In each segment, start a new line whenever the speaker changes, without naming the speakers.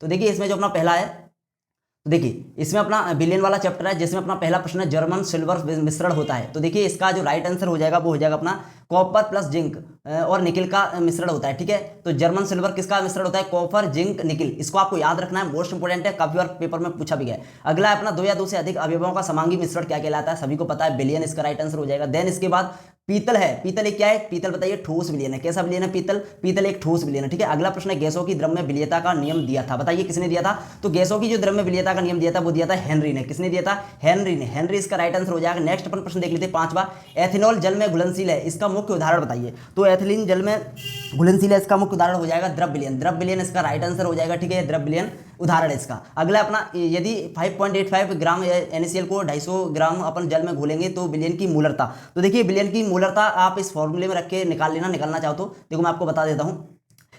तो देखिए इसमें जो अपना पहला है, तो देखिए इसमें अपना बिलियन वाला चैप्टर है जिसमें अपना पहला प्रश्न है जर्मन सिल्वर मिश्रण होता है। तो देखिए इसका जो राइट आंसर हो जाएगा वो हो जाएगा अपना कॉपर प्लस जिंक और निकिल का मिश्रण होता है। ठीक है, तो जर्मन सिल्वर किसका मिश्रण होता है? Copper zinc nickel. इसको आपको याद रखना है, मोस्ट इंपोर्टेंट है, काफी बार पेपर में पूछा भी गया है। अगला है अपना दो या दो से अधिक अवयवों का समांगी मिश्रण क्या कहलाता है? सभी को पता है, बिलियन इसका राइट आंसर हो जाएगा। देन इसके बाद पीतल है। पीतल एक क्या है? पीतल बताइए ठोस विलयन है। कैसा विलयन है? पीतल। पीतल एक ठोस विलयन है। ठीक है, अगला प्रश्न है गैसों की द्रव्य विलीयता का नियम दिया था, बताइए किसने दिया था? तो गैसों की जो द्रव्य विलीयता का नियम दिया था वो दिया था हेनरी ने। किसने दिया था? हेनरी ने। हेनरी इसका राइट आंसर हो जाएगा। नेक्स्ट अपन प्रश्न देख लेते हैं पांचवा, एथेनॉल जल में घुलनशील है, इसका मुख्य उदाहरण बताइए। तो एथिलीन जल में घुलनशील है, इसका मुख्य उदाहरण हो जाएगा द्रव विलयन। द्रव विलयन इसका राइट आंसर हो जाएगा। ठीक है, द्रव विलयन उदाहरण है इसका। अगला अपना यदि 5.85 ग्राम NaCl को 250 ग्राम अपन जल में घोलेंगे तो विलयन की मूलरता। तो देखिए विलयन की मूलरता आप इस फॉर्मूले में रख के निकालना चाहो तो देखो मैं आपको बता देता हूं।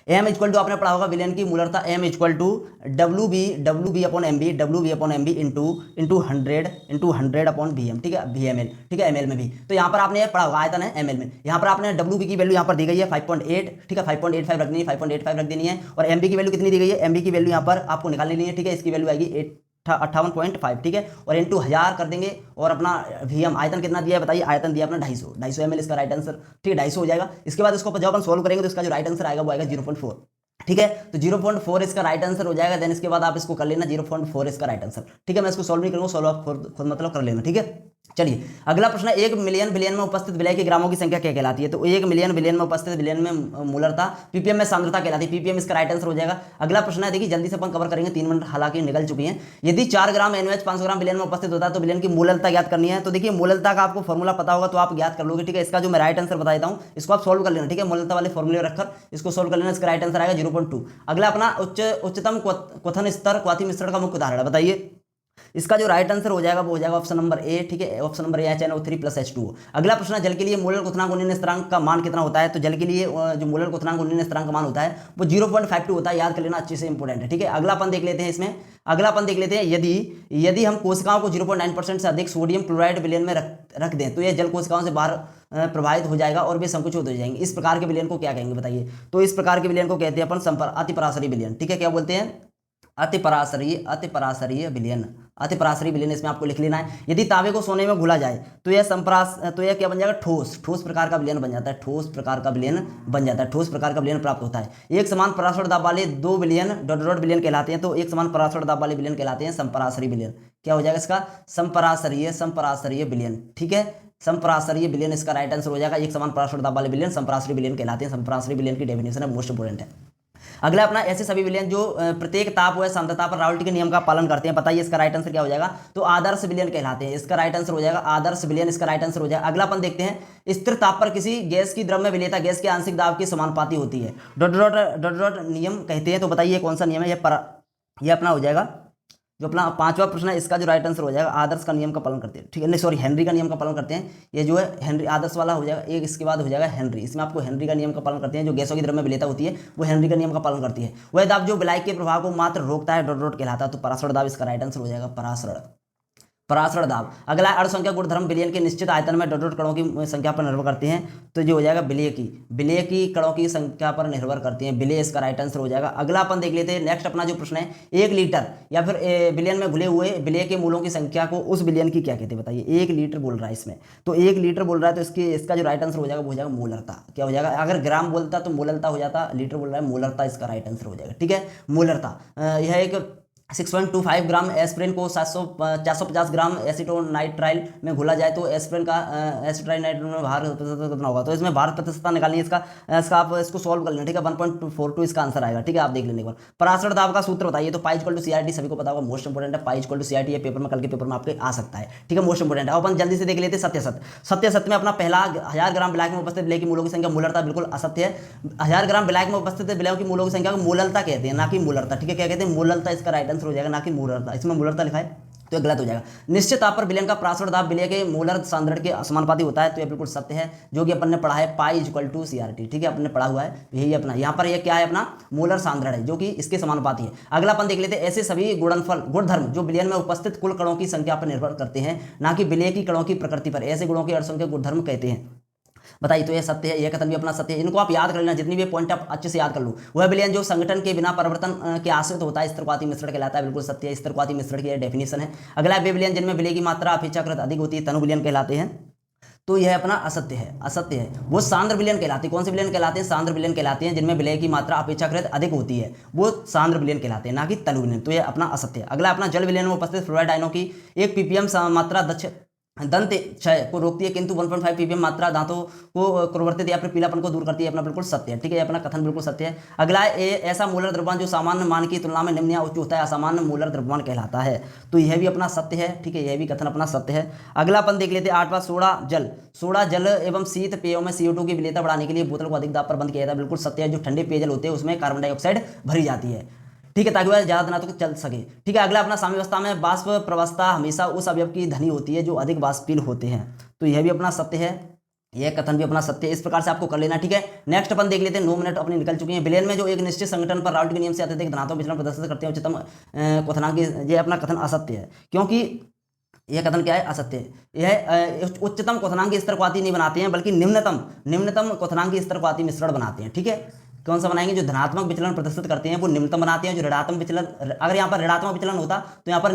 एम इक्वल टू आपने पढ़ा होगा विलयन की मूलरता, M equal to W B upon M B into 100 upon V M. ठीक है, वी एम एल। ठीक है, एम एल में भी तो यहाँ पर आपने पढ़ा होगा, आयतन है एम एल में। यहाँ पर आपने डब्ल्यू बी की वैल्यू यहाँ पर दी गई है 5.8। ठीक है, 5.85 रख देनी है, 5.85 रख देनी है। और एम बी की वैल्यू कितनी दी गई है? एम बी की वैल्यू यहाँ पर आपको निकाल लेनी है। ठीक है, इसकी वैल्यू आएगी 58.5। ठीक है, और इंटू 1000 कर देंगे। और अपना वीएम आयतन कितना दिया है बताइए? आयतन दिया अपना 250 ml इसका राइट आंसर। ठीक है, 250 हो जाएगा। इसके बाद इसको जब अपन सोल्व करेंगे तो इसका जो राइट आंसर आएगा वो आएगा 0.4। ठीक है, तो 0.4 इसका राइट आंसर हो जाएगा। देन इसके बाद आप इसको कर लेना 0.4 इसका राइट आंसर। ठीक है, मैं इसको सोल्व नहीं करूंगा, सोल्व आप खुद मतलब कर लेना। ठीक है, चलिए अगला प्रश्न है 1 मिलियन बिलियन में उपस्थित विलय के ग्रामों की संख्या क्या कहलाती है? तो 1 मिलियन बिलियन में उपस्थित विलयन में मूलरता, पीपीएम में सांद्रता कहलाती है। पीपीएम इसका राइट आंसर हो जाएगा। अगला प्रश्न है, देखिए जल्दी से अपन कवर करेंगे, 3 मिनट हालांकि निकल चुकी हैं। यदि 4 ग्राम NaOH 500 ग्राम विलयन में उपस्थित होता है तो विलयन की मूलरता ज्ञात करनी है। तो देखिए मूलरता का आपको फॉर्मूला पता होगा तो आप ज्ञात कर लोगे। ठीक है, इसका जो मैं राइट आंसर बता देता हूं इसको आप सोल्व कर लेना। ठीक है, मूलरता वाले फॉर्मूले रखकर इसको सोल्व कर लेना, इसका राइट आंसर आएगा 0.2। अगला अपना उच्चतम क्वथन स्तर क्वाथी मिश्रण का मुख्य उदाहरण है, बताइए इसका जो राइट आंसर हो जाएगा वो हो जाएगा ऑप्शन नंबर ए। ठीक है, option number A HNO3 plus H2O। अगला प्रश्न है जल के लिए मोलर क्वथनांक उन्नीन स्थिरांक का मान कितना होता है? तो जल के लिए जो मोलर क्वथनांक उन्नीन स्थिरांक का मान होता है वो 0.52 होता है, याद कर लेना, अच्छे से इंपॉर्टेंट है। ठीक है, अगला अपन देख लेते हैं इसमें। अगला अपन देख लेते हैं यदि हम कोशिकाओं को 0.9% से अधिक सोडियम क्लोराइड विलयन में रख दें तो यह जल कोशिकाओं से बाहर प्रभावित हो जाएगा और वे संकुचित हो जाएंगे। इस प्रकार के विलयन को क्या कहेंगे बताइए? तो इस प्रकार के विलयन को कहते हैं अपन अतिपराशरी विलयन। ठीक है, क्या बोलते हैं? अतिपराशरीय विलयन। अतिपराशरी विलयन इसमें आपको लिख लेना है। यदि तांबे को सोने में घुला जाए तो यह क्या बन जाएगा? ठोस प्रकार का विलयन बन जाता है। ठोस प्रकार का विलयन बन जाता है, ठोस प्रकार का विलयन प्राप्त होता है। एक समान पराशर दाब वाले 2 विलयन विलयन कहलाते हैं। तो एक समान पराशर दाब वाले विलयन कहलाते हैं संपराशरी विलयन। क्या हो जाएगा इसका? संपराशरीय विलयन। ठीक है, संपराशरीय विलयन इसका राइट आंसर हो जाएगा। एक समान पराशर दाब वाले विलयन संपराशरी विलयन कहलाते हैं। संपराशरी विलयन की डेफिनेशन है, मोस्ट इंपोर्टेंट है। अगला अपना ऐसे सभी विलयन जो प्रत्येक ताप व सांद्रता पर राउल्ट के नियम का पालन करते हैं, बताइए इसका राइट आंसर क्या हो जाएगा? तो आदर्श विलयन कहलाते हैं। इसका राइट आंसर हो जाएगा आदर्श विलयन, इसका राइट आंसर हो जाएगा। अगला अपन देखते हैं स्थिर ताप पर किसी गैस की द्रव्य विलेयता गैस के आंशिक दाब की समानुपाती होती है, डॉट नियम कहते हैं। तो बताइए कौन सा नियम है? ये अपना हो जाएगा जो अपना पांचवा प्रश्न है, इसका जो राइट आंसर हो जाएगा आदर्श का नियम का पालन करते हैं। ठीक है, नहीं सॉरी, हेनरी का नियम का पालन करते हैं। ये जो है हेनरी आदर्श वाला हो जाएगा, एक इसके बाद हो जाएगा हेनरी। इसमें आपको हेनरी का नियम का पालन करते हैं। जो गैसों की द्रव्य विलेयता होती है वो हेनरी का नियम का पालन करती है। वह दाब जो विलायक के प्रभाव को मात्र रोकता है, डॉट कहलाता है। तो पराशर दाब इसका राइट आंसर हो जाएगा, पराशर दाब। अगला अणुसंख्या गुणधर्म विलयन के निश्चित आयतन में डॉट कणों की संख्या पर निर्भर करते हैं। तो जो हो जाएगा विलेय की कणों की संख्या पर निर्भर करते हैं। विलेय इसका राइट आंसर हो जाएगा। अगला अपन देख लेते हैं नेक्स्ट अपना जो प्रश्न है, 1 लीटर या फिर विलयन में घुले हुए विलेय के मूलों की संख्या को उस विलयन की क्या कहते हैं बताइए? 1 लीटर बोल रहा है इसमें, तो 1 लीटर बोल रहा है तो इसका जो राइट आंसर हो जाएगा वो हो जाएगा मूलरता। क्या हो जाएगा? अगर ग्राम बोलता तो मूलरता हो जाता, लीटर बोल रहा है मूलरता इसका राइट आंसर हो जाएगा। ठीक है, मूलरता यह एक 6.25 ग्राम एस्पिरिन को 450 ग्राम एसिटोनाइट्राइल में घुला जाए तो एस्पिरिन का एसिटोनाइट्राइल में भार प्रतिशत कितना होगा? तो इसमें भार प्रतिशतता निकालनी है। इसका आप इसको सॉल्व कर लेना। ठीक है, 1.42 इसका आंसर आएगा। ठीक है, आप देख लेने के बाद पराशर दाब का सूत्र बताइए। तो पाई इक्वल टू CRT सभी को पता होगा, मोस्ट इंपोर्टेंट है। पाई इक्वल टू CRT, ये पेपर में कल के पेपर में आपके आ सकता है। ठीक है, मोस्ट इंपोर्टेंट है। अपन जल्दी से देख लेते हैं सत्य में अपना पहला 1000 ग्राम विलायक में उपस्थित विलय की मूलों की संख्या मूलरता बिल्कुल असत्य है। 1000 ग्राम विलायक में उपस्थित विलयों की मूलों की संख्या को मूललता कहते हैं, ना कि मूलरता। ठीक है, क्या कहते हैं? मूललता इसका राइट आंसर हो जाएगा, ना कि मूलरता। इसमें मूलरता लिखा है तो गलत हो जाएगा। निश्चित ताप पर विलयन का पराशर दाब विलय के मूलर सांद्रण के समानुपाती होता है। तो यह बिल्कुल सत्य है, जो कि अपन ने पढ़ा है पाई इक्वल टू CRT। ठीक है, अपन ने पढ़ा हुआ है यही अपना। यहाँ पर यह क्या है? अपना मूलर सांद्रण है जो कि इसके समानुपाती है। अगला अपन देख लेते हैं ऐसे सभी गुणधर्म जो विलयन में उपस्थित कुल कणों की संख्या पर निर्भर करते हैं, ना कि विलय की कणों की प्रकृति पर। ऐसे गुणों के अणुसंख्यक गुणधर्म कहते हैं। बताइए, तो ये सत्य है, यह कथन भी अपना सत्य है। इनको आप याद कर लेना, जितनी भी पॉइंट आप अच्छे से याद कर लो। वह विलयन जो संगठन के बिना परिवर्तन के आश्रित होता है स्तरक्वाती मिश्रण कहलाता है। बिल्कुल सत्य है, स्तरक्वाती मिश्रण की यह डेफिनेशन है। अगला है वे विलयन जिनमें विलय की मात्रा अपेक्षाकृत अधिक होती है तनु विलयन कहलाते हैं। तो यह अपना असत्य है, असत्य है। वो सांद्र विलयन कहलाते हैं। कौन से विलयन कहलाते हैं? सांद्र विलयन कहलाते हैं, जिनमें विलय की मात्रा अपेक्षाकृत अधिक होती है, वो सांद्र विलयन कहलाते हैं, ना कि तनु विलयन। तो यह अपना असत्य है। अगला अपना जल विलयन में उपस्थित फ्लोराइड आयनों की 1 ppm मात्रा दंत क्षय को रोकती है, किंतु 1.5 ppm मात्रा दांतों को प्रवर्तित या फिर पीलापन को दूर करती है। अपना बिल्कुल सत्य है, ठीक है, अपना कथन बिल्कुल सत्य है। अगला है ऐसा मोलर द्रव्यमान जो सामान्य मान की तुलना में निम्न या उच्च होता है, असामान्य मोलर द्रव्यमान कहलाता है। तो यह भी अपना सत्य है, ठीक है, यह भी कथन अपना सत्य है। अगला अपन देख लेते हैं 8वां, सोडा जल एवं शीत पेयों में CO2 की विलेयता बढ़ाने के लिए बोतल को अधिक दाब पर बंद किया जाता है। बिल्कुल सत्य है। जो ठंडे पेयजल होते हैं उसमें कार्बन डाइऑक्साइड भरी जाती है, ठीक है, ताकि वह ज्यादा दिनों तक चल सके। ठीक है, अगला अपना साम्यावस्था में वाष्प प्रवस्था हमेशा उस अवयव की धनी होती है जो अधिक वाष्पशील होते हैं। तो यह भी अपना सत्य है, यह कथन भी अपना सत्य है। इस प्रकार से आपको कर लेना, ठीक है। नेक्स्ट अपन देख लेते हैं, 9 मिनट अपने निकल चुके हैं। विलयन में जो एक निश्चित संगठन पर राउल्ट के नियम से अत्यधिक धनात्मक विचलन प्रदर्शित करते हैं उच्चतम क्वथनांक, यह अपना कथन असत्य है, क्योंकि यह कथन क्या है? असत्य है। यह उच्चतम क्वथनांक स्तरक्वाती नहीं बनाते हैं, बल्कि निम्नतम क्वथनांक स्तरक्वाती मिश्रण बनाते हैं, ठीक है। कौन सा बनाएंगे? जो धनात्मक विचलन प्रदर्शित करते हैं वो निम्नतम बनाते हैं। जो ऋणात्मक विचलन, अगर यहाँ पर ऋणात्मक विचलन होता तो यहाँ पर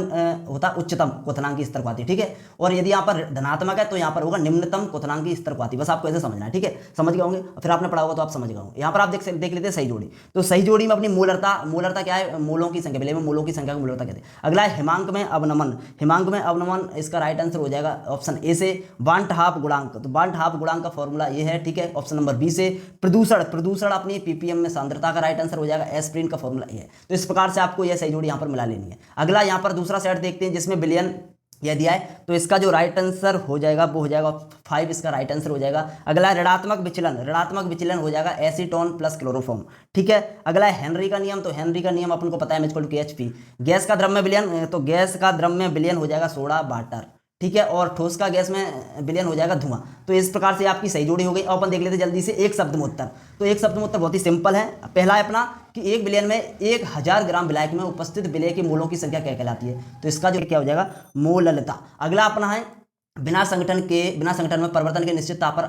होता उच्चतम क्वथनांक स्तरक्वाती, ठीक है। और यदि यहाँ पर धनात्मक है तो यहाँ पर होगा निम्नतम क्वथनांक स्तरक्वाती। बस आपको ऐसे समझना है, ठीक है, समझ गए होंगे, फिर आपने पढ़ा होगा तो आप समझ गए होंगे। यहाँ पर आप देख लेते हैं सही जोड़ी। तो सही जोड़ी में अपनी मोलरता क्या है? मोलों की संख्या, विलय में मोलों की संख्या को मोलरता कहते हैं। अगला है हिमांक में अवनमन, इसका राइट आंसर हो जाएगा ऑप्शन ए से बांट हाफ गुणांक। तो बांट हाफ गुणांक का फॉर्मूला ये है, ठीक है, ऑप्शन नंबर बी से। प्रदूषण अपनी ppm में सांद्रता का राइट आंसर हो जाएगा, एस्प्रिन का फॉर्मूला ये है। तो इस प्रकार से आपको यह सही जोड़ी यहां पर मिला लेनी है। अगला यहां पर दूसरा सेट देखते हैं जिसमें विलयन यह दिया है, तो इसका जो राइट आंसर हो जाएगा वो हो जाएगा 5, इसका राइट आंसर हो जाएगा। अगला ऋणात्मक विचलन हो जाएगा एसीटोन प्लस क्लोरोफॉर्म, ठीक है। अगला है हेनरी का नियम। तो हेनरी का नियम अपन को पता है, KHP। गैस का द्रव्य विलयन, तो गैस का द्रव्य विलयन हो जाएगा सोडा वाटर, ठीक है, और ठोस का गैस में विलयन हो जाएगा धुआं। तो इस प्रकार से आपकी सही जोड़ी हो गई। अब अपन देख लेते हैं जल्दी से एक शब्द में उत्तर। तो एक शब्द में उत्तर बहुत ही सिंपल है। पहला है अपना कि एक विलयन में 1000 ग्राम विलायक में उपस्थित विलय के मोलों की संख्या क्या कहलाती है? तो इसका जो क्या हो जाएगा? मोललता। अगला अपना है बिना संगठन में परिवर्तन के निश्चितता पर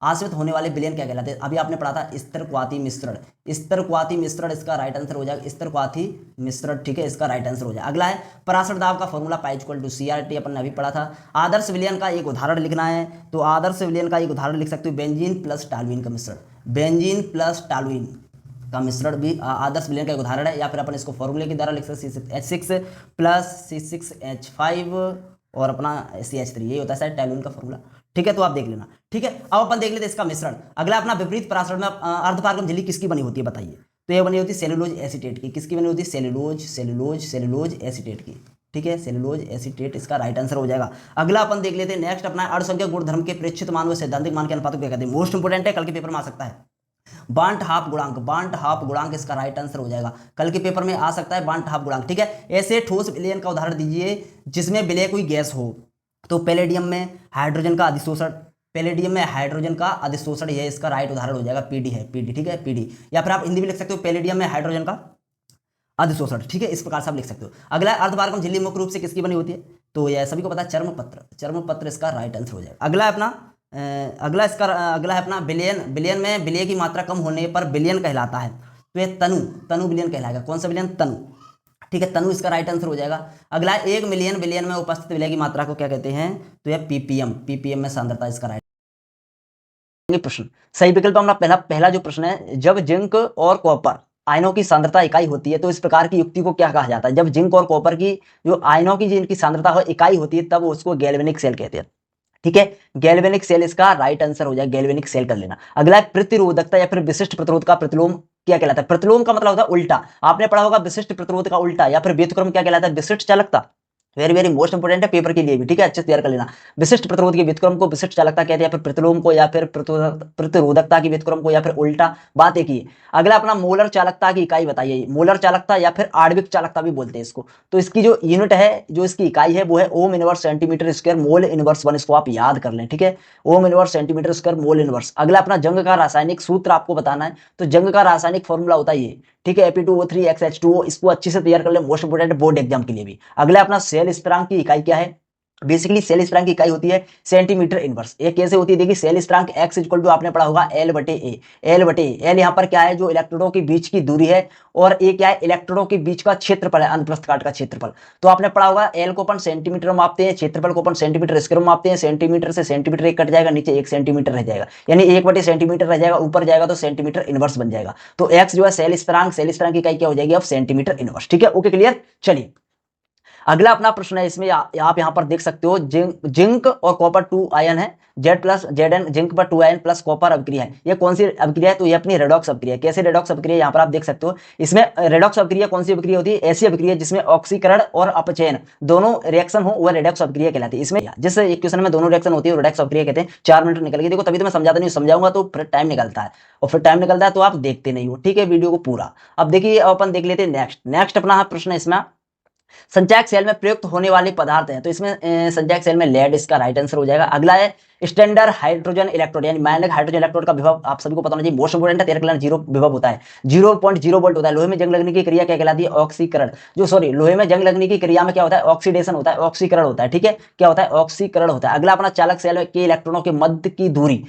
आश्रित होने वाले विलयन क्या कहलाते हैं? अभी आपने पढ़ा था स्तरक्वाती मिश्रण, इसका राइट आंसर हो जाएगा स्तरक्वाती मिश्रण, ठीक है, इसका राइट आंसर हो जाएगा। अगला है पराशर दाब का formula pi equal to CRT, अपन ने अभी पढ़ा था। आदर्श विलयन का एक उदाहरण लिखना है, तो आदर्श विलयन का एक उदाहरण लिख सकते हो बेंजीन प्लस टालुइन का मिश्रण भी आदर्श विलयन का एक उदाहरण है। या फिर अपन इसको फॉर्मूले के द्वारा लिख सकते हैं C6H6 प्लस C6H5 और अपना CH3, यही होता है शायद टैलुइन का फॉर्मूला, ठीक है। तो आप देख लेना, ठीक है। अब अपन देख लेते हैं इसका मिश्रण। अगला अपना विपरीत पराशरण में अर्धपारगम झिल्ली किसकी बनी होती है? बताइए। तो ये बनी होती है सेलुलोज एसीटेट की। किसकी बनी होती है? सेलुलोज एसीटेट की, ठीक है, सेलुलोज एसीटेट, इसका राइट आंसर हो जाएगा। अगला अपन देख लेते हैं नेक्स्ट अपना अणुसंख्यक गुणधर्म के प्रेक्षित मान व सैद्धांतिक मान के अनुपात को क्या कहते हैं? मोस्ट इंपोर्टेंट है, कल के पेपर में आ सकता है। बांट हाफ गुणांक, इसका राइट आंसर हो जाएगा, कल के पेपर में आ सकता है बांट हाफ गुणांक, ठीक है। ऐसे ठोस विलयन का उदाहरण दीजिए जिसमें विलय कोई गैस हो। तो पैलेडियम में हाइड्रोजन का अधिशोषण, यह इसका राइट उदाहरण हो जाएगा, PD है, ठीक है, PD। या फिर आप हिंदी में लिख सकते हो पैलेडियम में हाइड्रोजन का अधिशोषण, ठीक है, इस प्रकार से आप लिख सकते हो। अगला अर्धपारगम झिल्ली मुख्य रूप से किसकी बनी होती है? तो यह सभी को पता है, चर्मपत्र, इसका राइट आंसर हो जाएगा। अगला है अपना विलयन में विलय की मात्रा कम होने पर विलयन कहलाता है। तो यह तनु विलयन कहलाएगा। कौन सा विलयन? तनु, ठीक है, तनु, इसका राइट आंसर हो जाएगा। अगला 1 मिलियन विलयन में उपस्थित विलय की मात्रा को क्या कहते हैं? तो यह ppm में सांद्रता, इसका राइट। प्रश्न सही विकल्प हमारा पहला जो प्रश्न है, जब जिंक और कॉपर आयनों की सांद्रता इकाई होती है तो इस प्रकार की युक्ति को क्या कहा जाता है? जब जिंक और कॉपर की जो आयनों की जिनकी सांद्रता हो इकाई होती है तब उसको गैल्वेनिक सेल कहते हैं, ठीक है, गैल्वेनिक सेल, इसका राइट आंसर हो जाएगा, गैल्वेनिक सेल कर लेना। अगला प्रतिरोधकता या फिर विशिष्ट प्रतिरोध का प्रतिलोम क्या कहलाता है? प्रतिलोम का मतलब होता है उल्टा। आपने पढ़ा होगा विशिष्ट प्रतिरोध का उल्टा, या फिर व्युत्क्रम क्या कहलाता है? विशिष्ट चालकता। वेरी मोस्ट इंपोर्टेंट है पेपर के लिए भी, ठीक है, अच्छे से तैयार कर लेना। विशिष्ट प्रतिरोध के व्युत्क्रम को विशिष्ट चालकता कहते हैं, या फिर प्रतिलोम को, या फिर प्रतिरोधकता के व्युत्क्रम को, या फिर उल्टा। बात एक ही है। अगला अपना मोलर चालकता की इकाई बताइए। मोलर चालकता या फिर आणविक चालकता भी बोलते हैं इसको। तो इसकी जो यूनिट है, जो इसकी इकाई है वो है ohm inverse centimetre square mole inverse 1, इसको आप याद कर लें, ठीक है, ohm inverse centimetre square mole inverse. अगला अपना जंग का रासायनिक सूत्र आपको बताना है। तो जंग का रासायनिक फॉर्मूला होता है ये, ठीक है, Fe2O3 XH2O, इसको अच्छे से तैयार कर ले, मोस्ट इंपोर्टेंट बोर्ड एग्जाम के लिए भी। अगला अपना सेल स्थिरांक की इकाई क्या है? बेसिकली सेल स्थिरांक की इकाई होती है सेंटीमीटर इनवर्स। ये कैसे होती है, देखिए सेल स्थिरांक x इक्वल टू आपने पढ़ा होगा L बटे ए। एल यहाँ पर क्या है, जो इलेक्ट्रोडों के बीच की दूरी है, और ए क्या है, इलेक्ट्रोडों के बीच का क्षेत्रफल है, अनुप्रस्थ काट का क्षेत्रफल। तो आपने पढ़ा होगा एल को अपन सेंटीमीटर में मापते हैं, क्षेत्रफल को अपन सेंटीमीटर स्क्वायर में मापते हैं। सेंटीमीटर से सेंटीमीटर एक कट जाएगा, नीचे 1 सेंटीमीटर रह जाएगा, यानी 1/सेंटीमीटर रह जाएगा, ऊपर जाएगा तो सेंटीमीटर इनवर्स बन जाएगा। तो x जो है सेल स्थिरांक की इकाई क्या हो जाएगी अब, सेंटीमीटर इनवर्स। ठीक है, ओके क्लियर। चलिए अगला अपना प्रश्न है, इसमें आप यहाँ पर देख सकते हो जिंक और कॉपर 2 आयन है, Zn जिंक पर 2 आयन प्लस कॉपर अभिक्रिया है। ये कौन सी अभिक्रिया है, तो ये अपनी रेडॉक्स अभिक्रिया है। कैसे रेडॉक्स अभिक्रिया, यहाँ पर आप देख सकते हो। इसमें रेडॉक्स अभिक्रिया कौन सी अभिक्रिया होती है, ऐसी अभिक्रिया जिसमें ऑक्सीकरण और अपचयन दोनों रिएक्शन हो, वह रेडॉक्स अभिक्रिया कहलाती है। इसमें जिस इक्वेशन में दोनों रिएक्शन होती है रेडॉक्स अभिक्रिया कहते हैं। 4 मिनट निकल गए, देखो तभी तो मैं समझाता नहीं, समझाऊंगा तो फिर टाइम निकलता है, और फिर टाइम निकलता है तो आप देखते नहीं हो। ठीक है, वीडियो को पूरा। अब देखिए अपन देख लेते हैं नेक्स्ट अपना प्रश्न है इसमें, संचयक सेल में प्रयुक्त होने वाले पदार्थ हैं। तो इसमें संचयक सेल में लेड इसका राइट आंसर हो जाएगा। अगला है स्टैंडर्ड हाइड्रोजन इलेक्ट्रोड, यानी माइनक हाइड्रोजन इलेक्ट्रोड का विभव आप सभी को पता होना चाहिए, मोस्ट इंपोर्टेंट है। 13 जीरो विभव होता है, 0.0 वोल्ट होता है। लोहे में जंग लगने की क्रिया क्या कहलाती है, ऑक्सीकरण। लोहे में जंग लगने की क्रिया में क्या होता है, ऑक्सीडेशन होता है, ऑक्सीकरण होता है। ठीक है, क्या होता है, ऑक्सीकरण होता है। अगला अपना चालक सेल के इलेक्ट्रॉनों के मध्य की दूरी,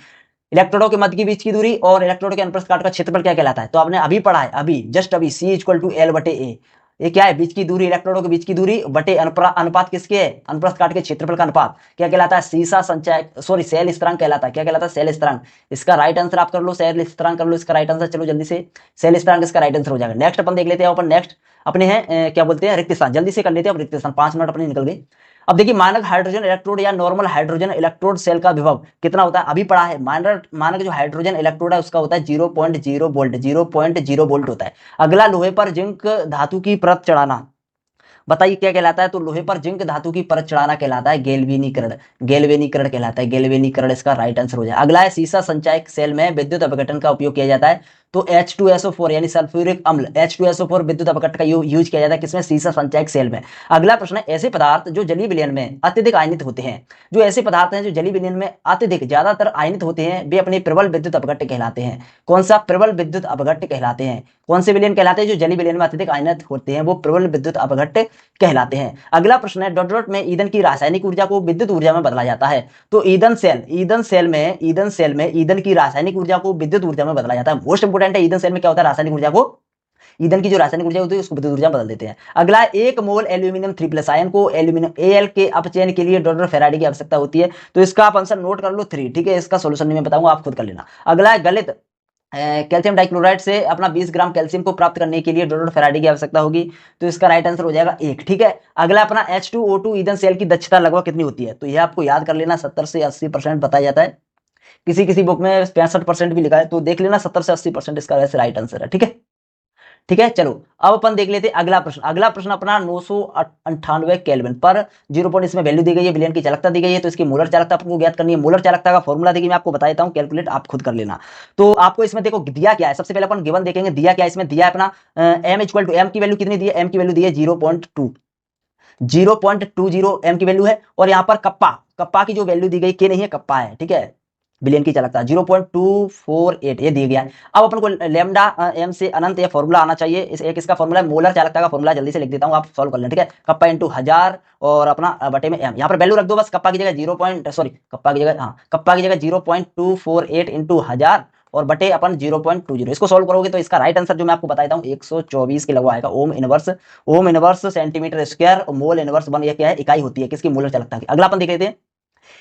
इलेक्ट्रोडों के मध्य के बीच की दूरी और इलेक्ट्रोड के अनुप्रस्थ काट का क्षेत्रफल क्या कहलाता है, तो आपने अभी पढ़ा है, अभी जस्ट अभी, C इक्वल टू L बटे ए। ये क्या है, बीच की दूरी, इलेक्ट्रोडों के बीच की दूरी बटे अनुपात किसके है, अनुप्रस्थ काट के क्षेत्रफल का अनुपात क्या कहलाता है, सीसा संचय सेल स्थिरांक कहलाता है। क्या कहलाता है, सेल स्थिरांक। इसका राइट आंसर आप कर लो, सेल स्थिरांक कर लो इसका राइट आंसर। चलो जल्दी से, सेल स्थिरांक इसका राइट आंसर हो जाएगा। नेक्स्ट अपन देख लेते हैं, अपन नेक्स्ट अपने हैं क्या बोलते हैं, रिक्त स्थान। जल्दी से कर लेते हैं अब रिक्त स्थान, 5 मिनट अपने निकल गए। अब देखिए मानक हाइड्रोजन इलेक्ट्रोड या नॉर्मल हाइड्रोजन इलेक्ट्रोड सेल का विभव कितना होता है, अभी पढ़ा है। मानक जो हाइड्रोजन इलेक्ट्रोड है उसका होता है 0.0 वोल्ट, 0.0 वोल्ट होता है। अगला लोहे पर जिंक धातु की परत चढ़ाना, बताइए क्या कहलाता है, तो लोहे पर जिंक धातु की परत चढ़ाना कहलाता है गैल्वेनीकरण। गैल्वेनीकरण कहलाता है, गैल्वेनीकरण इसका राइट आंसर हो जाए। अगला है सीसा संचयक सेल में विद्युत अपघटन का उपयोग किया जाता है। तो H2SO4 यानी सल्फ्यूरिक अम्ल, H2SO4 विद्युत अपघटन का यूज किया जाता है किसमें, सीसा संचयक सेल में। अगला प्रश्न है, ऐसे पदार्थ जो जलीय विलयन में अत्यधिक आयनित होते हैं, जो ऐसे पदार्थ हैं जो जलीय विलयन में अत्यधिक ज्यादातर आयनित होते हैं, वे अपने प्रबल विद्युत अपघट्य कहलाते हैं। कौन सा, प्रबल विद्युत अपघट्य कहलाते हैं। कौन से विलयन कहलाते हैं, जो जलीय विलयन में अत्यधिक आयनित होते हैं वो प्रबल विद्युत अपघट्य कहलाते हैं। अगला प्रश्न है, डॉट डॉट में ईंधन की रासायनिक ऊर्जा को विद्युत ऊर्जा में बदला जाता है। तो ईंधन सेल में ईंधन की रासायनिक ऊर्जा को विद्युत ऊर्जा में बदला जाता है। मोस्ट इंपोर्टेंट है, ईंधन सेल में क्या होता है, रासायनिक ऊर्जा को, ईंधन की जो रासायनिक ऊर्जा होती है उसको विद्युत ऊर्जा में बदल देते हैं। अगला 1 मोल एल्यूमिनियम 3+ आयन को एल्यूमिनियम Al के अपचयन के लिए डॉट फैराडे की आवश्यकता होती है। तो इसका आप आंसर नोट कर लो 3। ठीक है, इसका सोल्यूशन नहीं मैं बताऊंगा, आप खुद कर लेना। अगला है गलित कैल्शियम डाइक्लोराइड से अपना 20 ग्राम कैल्शियम को प्राप्त करने के लिए डॉट फैराडे की आवश्यकता होगी। तो इसका राइट आंसर हो जाएगा 1। ठीक है, अगला अपना H2O2 ईंधन सेल की दक्षता लगभग कितनी होती है, तो यह आपको याद कर लेना, 70 से 80% बताया जाता है। किसी किसी बुक में 65% भी लिखा है, तो देख लेना 70 से 80% इसका वैसे राइट आंसर है। ठीक है, ठीक है, चलो अब अपन देख लेते हैं अगला प्रश्न। अगला प्रश्न अपना 998 केल्विन पर 0 पॉइंट इसमें वैल्यू दी गई है, विलयन की चालकता दी गई है। तो इसकी मोलर चालकता आपको ज्ञात करनी है। मोलर चालकता का फॉर्मूला देखिए मैं आपको बता देता हूं, कैलकुलेट आप खुद कर लेना। तो आपको इसमें देखो दिया क्या है, सबसे पहले अपन गिवन देखेंगे दिया क्या है। इसमें दिया है अपना m इक्वल टू, एम की वैल्यू कितनी दी है, एम की वैल्यू दी है 0.2, 0.20 एम की वैल्यू है। और यहाँ पर कप्पा की जो वैल्यू दी गई, के नहीं है, कप्पा है। ठीक है, विलयन की चालकता 0.248 ये दिया गया है। अब अपन को लैम्डा एम से अनंत ये फॉर्मूला आना चाहिए। इसका फॉर्मूला है, मोलर चालकता का फॉर्मूला जल्दी से लिख देता हूं, आप सॉल्व कर लें। ठीक है, कप्पा इंटू 1000 और अपना बटे में एम, यहाँ पर वैल्यू रख दो बस। कप्पा की जगह 0.24 इंटू 1000 और बटे अपन 0.20। इसको सॉल्व करोगे तो इसका राइट आंसर जो मैं आपको बताता हूँ 124 के लगभग आएगा। ओम इनवर्स सेंटीमीटर स्क्वायर और मोल इनवर्स 1 ये क्या है, इकाई होती है किसकी, मोलर चालकता की। अगला अपन देख लेते हैं,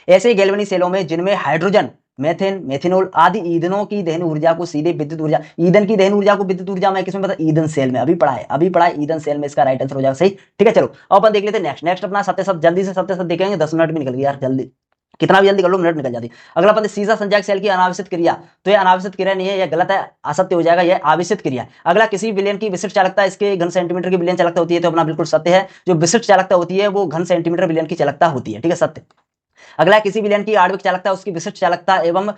ऐसे गैल्वेनिक सेलों में जिनमें हाइड्रोजन, मेथेन, मेथिनॉल आदि ईंधनों की दहन ऊर्जा को सीधे विद्युत ऊर्जा, ईंधन की दहन ऊर्जा को विद्युत ऊर्जा में किसमें पता, ईंधन सेल में। अभी पढ़ा है ईंधन सेल में, इसका राइट आंसर हो जाएगा सही। ठीक है, चलो अब अपन देख लेते हैं नेक्स्ट अपना सत्य जल्दी से सत्य देखेंगे, 10 मिनट में निकल गया यार, जल्दी कितना भी जल्दी कर लो, मिनट निकल जाती। अगला अपन सीसा संचयक सेल की अनावश्यक क्रिया, तो ये अनावश्यक क्रिया नहीं है, यह गलत है, असत्य हो जाएगा, यह आविष्ट क्रिया। अगला किसी विलयन की विशिष्ट चालकता इसके घन सेंटीमीटर की विलयन चालकता होती है, तो अपना बिल्कुल सत्य है, जो विशिष्ट चालकता होती है वो घन सेंटीमीटर विलयन की चालकता होती है। ठीक है, सत्य। अगला किसी विलयन की आणविक चालकता उसकी विशिष्ट चालकता एवं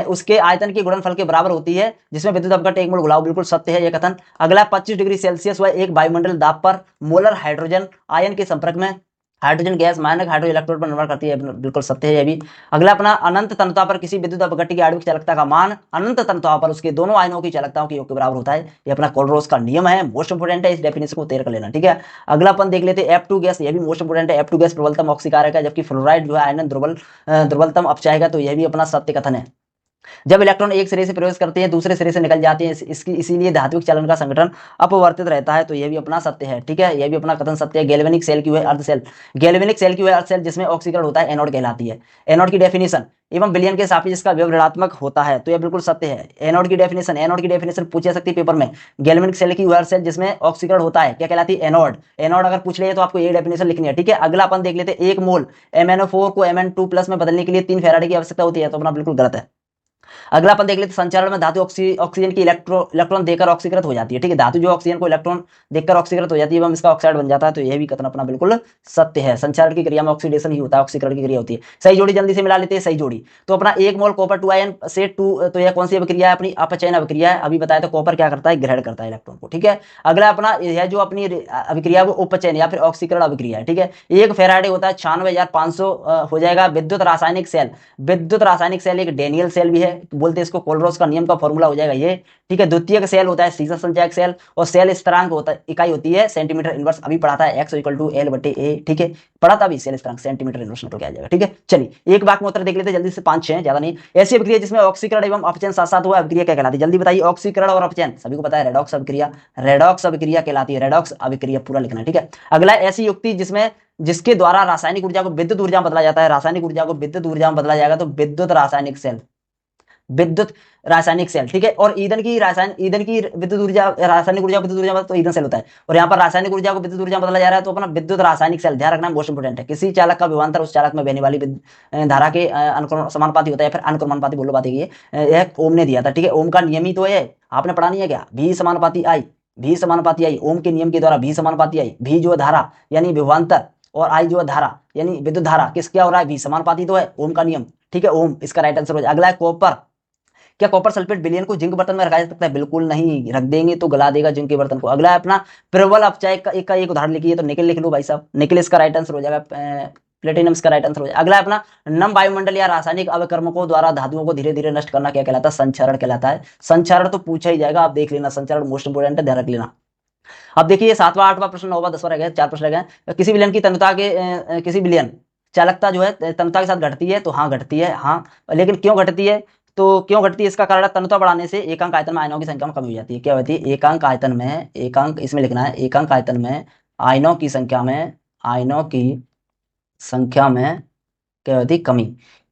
उसके आयतन के गुणनफल के बराबर होती है, जिसमें विद्युत अपघट्य 1 मोल घुलाव, बिल्कुल सत्य है यह कथन। अगला 25 डिग्री सेल्सियस व 1 वायुमंडल दाब पर मोलर हाइड्रोजन आयन के संपर्क में हाइड्रोजन गैस माइनक हाइड्रो इलेक्ट्रोड पर निर्भर करती है, बिल्कुल सत्य है ये भी। अगला अपना अनंत तन्यता पर किसी विद्युत अपघट्य की आणविक चालकता का मान अनंत तन्यता पर उसके दोनों आयनों की चालकताओं के योग के बराबर होता है। ये अपना कोलरोस का नियम है, मोस्ट इंपोर्टेंट है, इस डेफिनेशन को तैयार कर लेना, ठीक है। अगला अपन देख लेते हैं F2 गैस, ये भी मोस्ट इंपोर्टेंट है। F2 गैस प्रबलतम ऑक्सीकारक है, जबकि फ्लोराइड जो है आयनन दुर्बलतम अपचायक है, तो यह भी अपना सत्य कथन है। जब इलेक्ट्रॉन एक सिरे से प्रवेश करते हैं दूसरे सिरे से निकल जाते हैं, इसकी इसीलिए धात्विक चालन का संगठन अपवर्तित रहता है, तो यह भी अपना सत्य है, ठीक है। यह भी अपना कथन सत्य है। गैल्वेनिक सेल क्यों है अर्ध सेल? गैल्वेनिक सेल क्यों है अर्ध सेल? जिसमें ऑक्सीकरण होता है, एनोड कहलाती है। एनोड की डेफिनेशन एवं विलयन के सापेक्ष इसका विभव ऋणात्मक होता है, तो यह बिल्कुल सत्य है। एनोड की डेफिनेशन पूछ जा सकती है पेपर में। गैल्वेनिक सेल की वह सेल जिसमें ऑक्सीकरण होता है, क्या कहलाती है? एनोड। एनोड अगर पूछ ले तो आपको ये डेफिनेशन लिखनी है, ठीक है। अगला अपन देख लेते हैं, 1 मोल MnO4 को Mn2+ में बदलने के लिए 3 फैराडे की आवश्यकता होती है, तो अपना बिल्कुल गलत है। अगला अपन देख लेते संचारण में धातु ऑक्सीजन की इलेक्ट्रॉन देकर ऑक्सीकृत हो जाती है, ठीक है। धातु जो ऑक्सीजन को इलेक्ट्रॉन देकर ऑक्सीकृत हो जाती है एवं इसका ऑक्साइड बन जाता है, तो यह भी कथन अपना बिल्कुल सत्य है। संचारण की क्रिया में ऑक्सीडेशन ही होता है, ऑक्सीकरण की क्रिया होती है। सही जोड़ी जल्दी से मिला लेते हैं, सही जोड़ी तो अपना 1 मोल कॉपर 2 आयन से 2, तो यह कौन सी अभिक्रिया है? अपनी अपचयन अभिक्रिया है। अभी बताया तो कॉपर क्या करता है? ग्रहण करता है इलेक्ट्रॉन को, ठीक है। अगला अपना यह जो अपनी अभिक्रिया वो उपचयन या फिर ऑक्सीकरण अभिक्रिया है, ठीक है। 1 फैराडे होता है 96,500 हो जाएगा। विद्युत रासायनिक सेल एक डेनियल सेल भी है, बोलते हैं इसको। कोलरोस का नियम का फॉर्मूला हो जाएगा ये, ठीक है। द्वितीयक सेल होता है सीसा संचायक सेल, और सेल स्थिरांक होता है, इकाई होती है सेंटीमीटर इनवर्स। अभी पढ़ा था x = L/A, ठीक है। पढ़ा था अभी सेल स्थिरांक सेंटीमीटर इनवर्स में, तो क्या आ जाएगा, ठीक है। चलिए एक बात में उत्तर देख लेते हैं जल्दी से, 5-6 ज्यादा नहीं। ऐसी अभिक्रिया जिसमें ऑक्सीकरण एवं अपचयन साथ साथ हुआ, अभिक्रिया क्या कहलाती है? जल्दी बताइए। ऑक्सीकरण और अपचयन सभी को पता है, रेडॉक्स अभिक्रिया कहलाती है। रेडॉक्स अभिक्रिया पूरा लिखना है, ठीक है। अगला ऐसी युक्ति जिसके द्वारा रासायनिक ऊर्जा को विद्युत ऊर्जा में बदला जाता है, रासायनिक ऊर्जा को विद्युत ऊर्जा में बदला जाएगा, तो विद्युत रासायनिक सेल, ठीक है। और ईंधन की विद्युत ऊर्जा, रासायनिक ऊर्जा विद्युत ऊर्जा तो ईंधन सेल होता है, और यहाँ पर रासायनिक ऊर्जा को विद्युत ऊर्जा बदला जा रहा है, तो अपना विद्युत रासायनिक सेल। ध्यान रखना मोस्ट इंपोर्टेंट है। किसी चालक का विभवांतर उस चालक में बहने वाली धारा के समानुपाती होता है, फिर अनुक्रमानुपाती बोलो, बात है। यह ओम ने दिया था, ठीक है। ओम का नियम ही तो है, आपने पढ़ा नहीं है क्या? V समानुपाती I, ओम के नियम के द्वारा V समानुपाती I। V जो धारा यानी विभवांतर, और I जो धारा यानी विद्युत धारा, किस क्या हो रहा है? V समानुपाती तो है, ओम का नियम, ठीक है। ओम इसका राइट आंसर हो जाएगा। अगला है कॉपर। क्या कॉपर सल्फेट विलयन को जिंक बर्तन में रखा जा सकता है? बिल्कुल नहीं, रख देंगे तो गला देगा जिंक के बर्तन को। अगला है अपना प्रबल अपचायक का एक उदाहरण लिखिए, तो निकल लिख लो भाई साहब, निकल इसका राइट आंसर हो जाएगा। प्लेटिनम इसका राइट आंसर हो जाएगा। अगला है अपना नम वायुमंडल या रासायनिक अवकर्मकों द्वारा धातुओं को धीरे धीरे नष्ट करना क्या कहलाता है? संचरण कहलाता है। संचरण तो पूछा ही जाएगा, आप देख लेना, संचरण मोस्ट इंपोर्टेंट है, ध्यान रख लेना। अब देखिए 7वां 8वां प्रश्न, 9वां 10वां रह गया, 4 प्रश्न रह गए। किसी विलयन की तन्यता के किसी विलयन चालकता जो है तन्यता के साथ घटती है, तो हाँ घटती है, हाँ। लेकिन क्यों घटती है? तो क्यों घटती है इसका कारण, तन्यता बढ़ाने से एकांक आयतन में आयनों की संख्या में कमी हो जाती है। क्या होती है? एकांक आयतन में, एकांक इसमें लिखना है, एकांक आयतन में आयनों की संख्या में क्या होती है?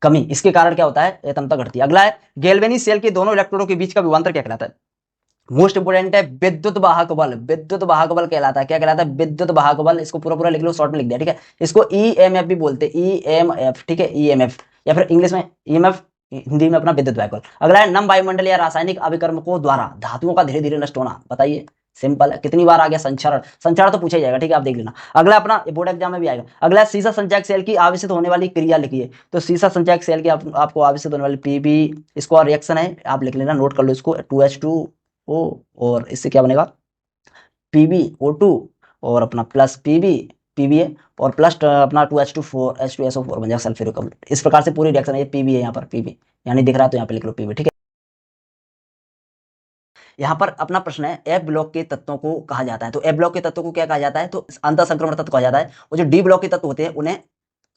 कमी। इसके कारण क्या होता है? तन्यता घटती है। अगला है गैल्वेनिक सेल के दोनों इलेक्ट्रोडों के बीच का विभवांतर क्या कहलाता है? मोस्ट इंपोर्टेंट है, विद्युत वाहक बल कहलाता है। क्या कहलाता है? विद्युत वाहक बल। इसको पूरा पूरा लिख लो, शॉर्ट में लिख दिया, ठीक है। इसको EMF भी बोलते हैं, EMF, ठीक है। EMF या फिर इंग्लिश में EMF, हिंदी में अपना विद्युत वाहक बल। अगला है नम वायुमंडल या रासायनिक अभिकर्मकों द्वारा धातुओं का धीरे धीरे नष्ट होना। बताइए, सिंपल है। कितनी बार आ गया? संचरण तो पूछा ही जाएगा, ठीक है, आप देख लेना। अगला अपना बोर्ड एग्जाम में भी आएगा। अगला सीसा संचायक सेल की आवेशित होने वाली क्रिया लिखिए, तो सीसा संचायक सेल की आपको आवेशित होने वाली PB, इसको रिएक्शन है, आप लिख लेना, नोट कर लो इसको। 2H2O, और इससे क्या बनेगा? PbO2, और अपना प्लस PbA, और प्लस अपना 2H2 H2SO4 बन जाएगा, सल्फ्यूरिक अम्ल। इस प्रकार से पूरी रिएक्शन है। ये PB है, यहाँ पर PB यानी दिख रहा है, तो यहाँ पे लिख लो PB, ठीक है। यहाँ पर अपना प्रश्न है, F ब्लॉक के तत्वों को कहा जाता है, तो F ब्लॉक के तत्वों को क्या कहा जाता है? तो अंतः संक्रमण तत्व कहा जाता है। और जो D ब्लॉक के तत्व होते हैं उन्हें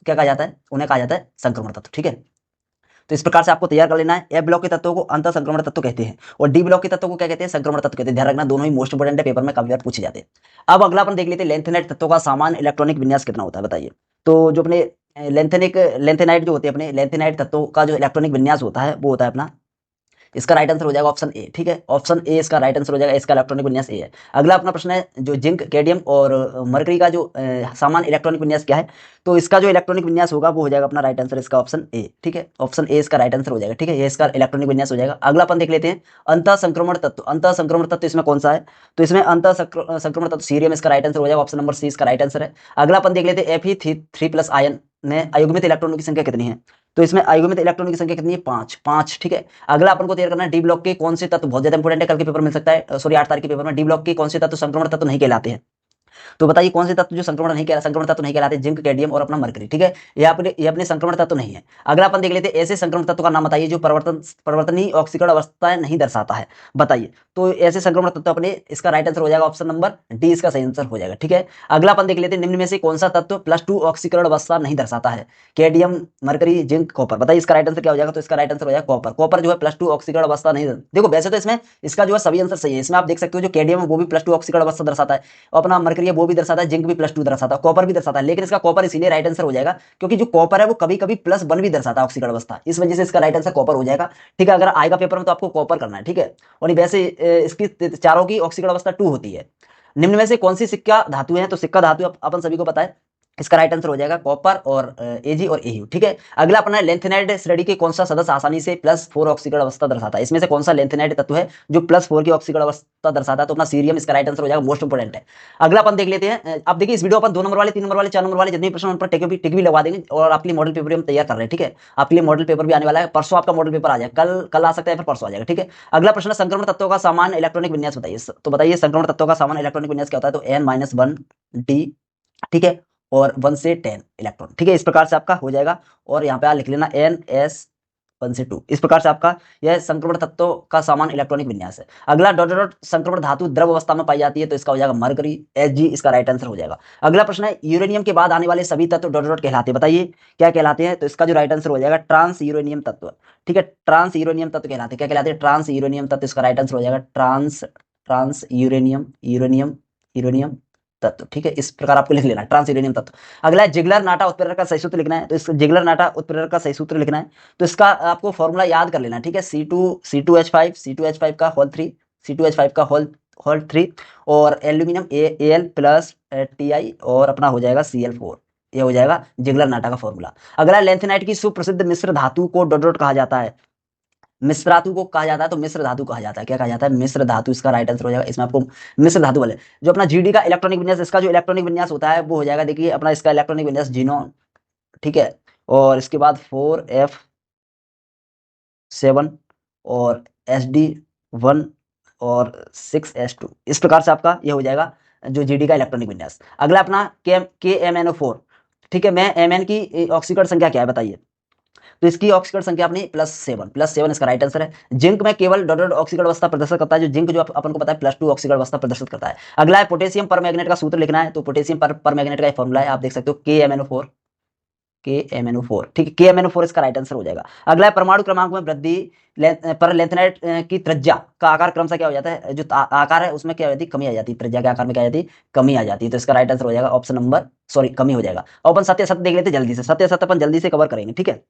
क्या कहा जाता है? उन्हें कहा जाता है संक्रमण तत्व, ठीक है। तो इस प्रकार से आपको तैयार कर लेना है। F ब्लॉक के तत्वों को अंतः संक्रमण तत्व कहते हैं, और D ब्लॉक के तत्वों को क्या कहते हैं? संक्रमण तत्व कहते हैं। ध्यान रखना, दोनों ही मोस्ट इंपोर्टेंट है, पेपर में काफी बार पूछे जाते हैं। अब अगला अपन देख लेते हैं, लेंथेनाइट तत्वों का सामान्य इलेक्ट्रॉनिक विन्यास कितना होता है? बताइए। तो जो अपने लेंथेनाइट जो होते हैं, अपने लेंथेनाइट तत्वों का जो इलेक्ट्रॉनिक विन्यास होता है वो होता है अपना, इसका राइट आंसर हो जाएगा ऑप्शन ए, ठीक है। ऑप्शन ए इसका राइट आंसर हो जाएगा, इसका इलेक्ट्रॉनिक विन्यास ए है। अगला अपना प्रश्न है, जो जिंक, कैडमियम और मरकरी का जो सामान्य इलेक्ट्रॉनिक विन्यास क्या है? तो इसका जो इलेक्ट्रॉनिक विन्यास होगा वो हो जाएगा अपना राइट आंसर, इसका ऑप्शन ए, ठीक है। ऑप्शन ए इसका राइट आंसर हो जाएगा, ठीक है। ये इसका इलेक्ट्रॉनिक विन्यास हो जाएगा। अगला अपन देख लेते हैं, अंतः संक्रमण तत्व इसमें कौन सा है? तो इसमें अंतः संक्रमण तत्व सीरियम, इसका राइट आंसर हो जाएगा, ऑप्शन नंबर सी इसका राइट आंसर है। अगला अपन देख लेते हैं, Fe3+ आयन में अयुग्मित इलेक्ट्रॉनों की संख्या कितनी है? तो इसमें अयुग्मित इलेक्ट्रॉनों की संख्या कितनी है? 5, ठीक है। अगला अपन को तैयार करना है, डी ब्लॉक के कौन से तत्व, बहुत ज्यादा इंपोर्टेंट है, कल के पेपर मिल सकता है, सॉरी 8 तारीख के पेपर में, डी ब्लॉक के कौन से तत्व संक्रमण तत्व नहीं कहलाते हैं? तो बताइए कौन से तत्व जो संक्रमण तत्व नहीं कहलाते, जिंक, कैडमियम और अपना मरकरी। ठीक है, ये अपने संक्रमण तत्व नहीं है। अगला अपन देख लेते हैं ऐसे संक्रमण तत्व का नाम बताइए जो परिवर्तनीय ऑक्सीकरण अवस्थाएं नहीं दर्शाता है। बताइए, तो ऐसे संक्रमण तत्व अपने, इसका राइट आंसर हो जाएगा ऑप्शन नंबर डी, इसका सही आंसर हो जाएगा। ठीक है, अगला अपन देख लेते हैं निम्न में से कौन सा तत्व +2 ऑक्सीकरण अवस्था नहीं दर्शाता है। Cadmium, mercury, zinc, copper. बताइए इसका राइट आंसर क्या हो जाएगा, तो इसका राइट आंसर हो जाएगा कॉपर। कॉपर जो है +2 ऑक्सीकरण अवस्था नहीं, देखो वैसे तो इसमें इसका जो है सभी आंसर सही है। इसमें आप देख सकते हो जो कैडमियम है वो भी +2 ऑक्सीकरण अवस्था दर्शाता है, अपना मरकरी है वो भी दर्शाता है, जिंक भी +2 दर्शाता है, कॉपर भी दर्शाता है। लेकिन इसका कॉपर इसीलिए राइट आंसर हो जाएगा क्योंकि जो कॉपर है वो कभी कभी +1 भी दर्शाता है ऑक्सीकरण अवस्था, इस वजह से इसका राइट आंसर कॉपर हो जाएगा। ठीक है, अगर आएगा पेपर में तो आपको कॉपर करना है। ठीक है, और वैसे इसकी चारों की ऑक्सीकरण अवस्था 2 होती है। निम्न में से कौन सी सिक्का धातु है, तो सिक्का धातु अपन सभी को पता है, इसका राइट आंसर हो जाएगा कॉपर और एजी और एयू। ठीक है, अगला अपना लेंथेनाइड श्रेणी के कौन सा सदस्य आसानी से +4 ऑक्सीकरण अवस्था दर्शाता है। इसमें से कौन सा लेंथेनाइड तत्व है जो +4 की ऑक्सीकरण अवस्था दर्शाता है, तो अपना सीरियम इसका राइट आंसर हो जाएगा, मोस्ट इंपोर्टेंट है। अगला अपन देख लेते हैं, अब देखिए इस वीडियो अपन 2 नंबर वाले, 3 नंबर वाले, 4 नंबर वाले जितने प्रश्न उन पर टिक भी लगवा देंगे और आपके लिए मॉडल पेपर भी हम तैयार कर रहे हैं। ठीक है, आपके लिए मॉडल पेपर भी आने वाला है, परसों आपका मॉडल पेपर आ जाएगा, कल आ सकता है, फिर परसों आ जाएगा। ठीक है, अगला प्रश्न है संक्रमण तत्वों का सामान्य इलेक्ट्रॉनिक विन्यास बताइए। तो बताइए संक्रमण तत्वों का सामान्य इलेक्ट्रॉनिक विन्यास क्या होता है, तो N-1D। ठीक है, और 1 से 10 इलेक्ट्रॉन। ठीक है, इस प्रकार से आपका हो जाएगा, और यहाँ पे आप लिख लेना NS 1 से 2। इस प्रकार से आपका यह संक्रमण तत्वों का सामान्य इलेक्ट्रॉनिक विन्यास है। अगला डॉट संक्रमण धातु द्रव अवस्था में पाई जाती है, तो इसका हो जाएगा मरकरी, Hg, इसका राइट आंसर हो जाएगा। अगला प्रश्न है यूरेनियम के बाद आने वाले सभी तत्व डॉट कहलाते हैं। बताइए क्या कहलाते हैं, तो इसका जो राइट आंसर हो जाएगा ट्रांस यूरेनियम तत्व। ठीक है, ट्रांस यूरेनियम तत्व कहलाते हैं। क्या कहलाते हैं, ट्रांस यूरेनियम तत्व, इसका राइट आंसर हो जाएगा ट्रांस यूरेनियम तत्व। ठीक है, इस प्रकार आपको लिख लेना ट्रांस यूरेनियम तत्व। अगला है जिगलर नाटा उत्प्रेरक का सही सूत्र लिखना है, तो इस जिगलर नाटा उत्प्रेरक का सही सूत्र लिखना है, तो इसका आपको फॉर्मूला याद कर लेना। ठीक है, C2H5 का होल 3 और एल्यूमिनियम Al+Ti और अपना हो जाएगा Cl4। ये हो जाएगा जिगलर नाटा का फॉर्मूला। अगला लेंथेनाइट की सुप्रसिद्ध मिश्र धातु को डॉट कहा जाता है। मिश्र धातु को कहा जाता है, तो मिश्र धातु कहा जाता है। क्या कहा जाता है, मिश्र धातु, इसका राइट आंसर हो जाएगा। इसमें आपको मिश्र धातु वाले जो अपना जीडी का इलेक्ट्रॉनिक विन्यास, इसका जो इलेक्ट्रॉनिक विन्यास होता है वो हो जाएगा, देखिए अपना इसका इलेक्ट्रॉनिक विन्यास जीनोन। ठीक है, और इसके बाद 4f7 और SD1 और 6s2, इस प्रकार से आपका ये हो जाएगा जो जीडी का इलेक्ट्रॉनिक विन्यास। अगला अपना KMnO4। ठीक है, मैं Mn की ऑक्सीकरण संख्या क्या है बताइए, तो इसकी ऑक्सीकरण संख्या अपनी +7 इसका राइट आंसर है। जिंक में केवल डॉट ऑक्सीकरण अवस्था प्रदर्शित करता है, जो जिंक जो अपन को पता है +2 ऑक्सीकरण अवस्था प्रदर्शित करता है। अगला है पोटेशियम पर मैग्नेट का सूत्र लिखना है, तो पोटेशियम पर मैग्नेट का फॉर्मूला है, आप देख सकते हो KMnO4। ठीक है, KMnO4 इसका राइट आंसर हो जाएगा। अगला है परमाणु क्रमांक में वृद्धि पर लेंथेनाइट की त्रिज्या का आकार क्रमशः क्या हो जाता है, जो आकार है उसमें क्या हो जाती है, कमी आ जाती है, त्रिज्या के आकार में क्या आ जाती है, कमी आ जाती है। तो इसका राइट आंसर हो जाएगा ऑप्शन नंबर, कमी हो जाएगा। और अपन सत्य सत्य देख लेते हैं जल्दी से, सत्य सत्य अपन जल्दी से कवर करेंगे। ठीक है,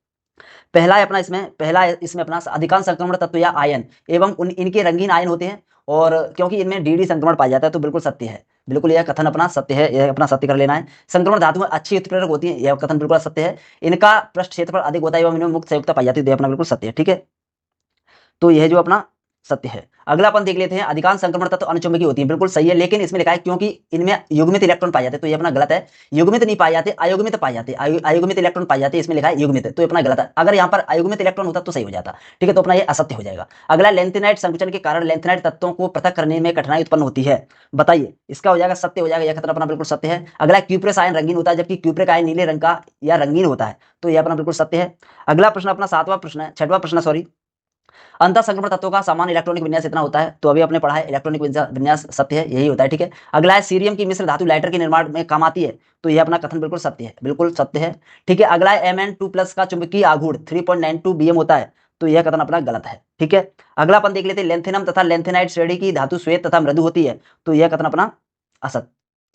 पहला है अपना इसमें अपना अधिकांश संक्रमण तत्व या आयन एवं इनके रंगीन आयन होते हैं, और क्योंकि इनमें डीडी संक्रमण पाया जाता है, तो बिल्कुल सत्य है, बिल्कुल यह कथन अपना सत्य है, यह अपना सत्य कर लेना है। संक्रमण धातुएं अच्छी उत्प्रेरक होती है, यह कथन बिल्कुल सत्य है। इनका पृष्ठ क्षेत्रफल अधिक होता है एवं इनमें मुक्त संयुक्ता पाई जाती है, तो अपना बिल्कुल सत्य है। ठीक है, तो यह जो अपना सत्य है। अगला अपन देख लेते हैं अधिकांश संक्रमण तत्व अनुचुंबकीय होती है, बिल्कुल सही है, लेकिन इसमें लिखा है क्योंकि इनमें युग्मित इलेक्ट्रॉन पाए जाते हैं, तो ये अपना गलत है। युग्मित नहीं पाए जाते, अयुग्मित पाए जाते, अयुग्मित इलेक्ट्रॉन पाए जाते, इसमें लिखा है युग्मित, तो ये अपना गलत है। अगर यहाँ पर अयुग्मित इलेक्ट्रॉन होता तो सही हो जाता। ठीक है, तो अपना ये असत्य हो जाएगा। अगला लेंथेनाइट संकुचन के कारण लेंथेनाइट तत्वों को पृथक करने में कठिनाई उत्पन्न होती है। बताइए इसका हो जाएगा सत्य हो जाएगा, यह कथन अपना बिल्कुल सत्य है। अगला क्यूप्रेस आयन रंगीन होता है, जबकि क्यूप्रिक आयन नीले रंग का या रंगीन होता है, तो यह अपना बिल्कुल सत्य है। अगला प्रश्न अपना छठवां प्रश्न अंतर संक्रमण तत्वों का सामान्य इलेक्ट्रॉनिक विन्यास इतना होता है, तो अभी आपने पढ़ा है इलेक्ट्रॉनिक विन्यास सत्य है, यही होता है। ठीक है, अगला है सीरियम की मिश्र धातु लाइटर के निर्माण में काम आती है, तो यह अपना कथन बिल्कुल सत्य है, बिल्कुल सत्य है। ठीक है, अगला है Mn2+ का चुंबकीय आघूर्ण 3.92 Bm होता है, तो यह कथन अपना गलत है। ठीक है, अगला अपन देख लेते हैं लेंथेनम तथा लेंथेनाइट श्रेणी की धातु श्वेत तथा मृदु होती है, तो यह कथन अपना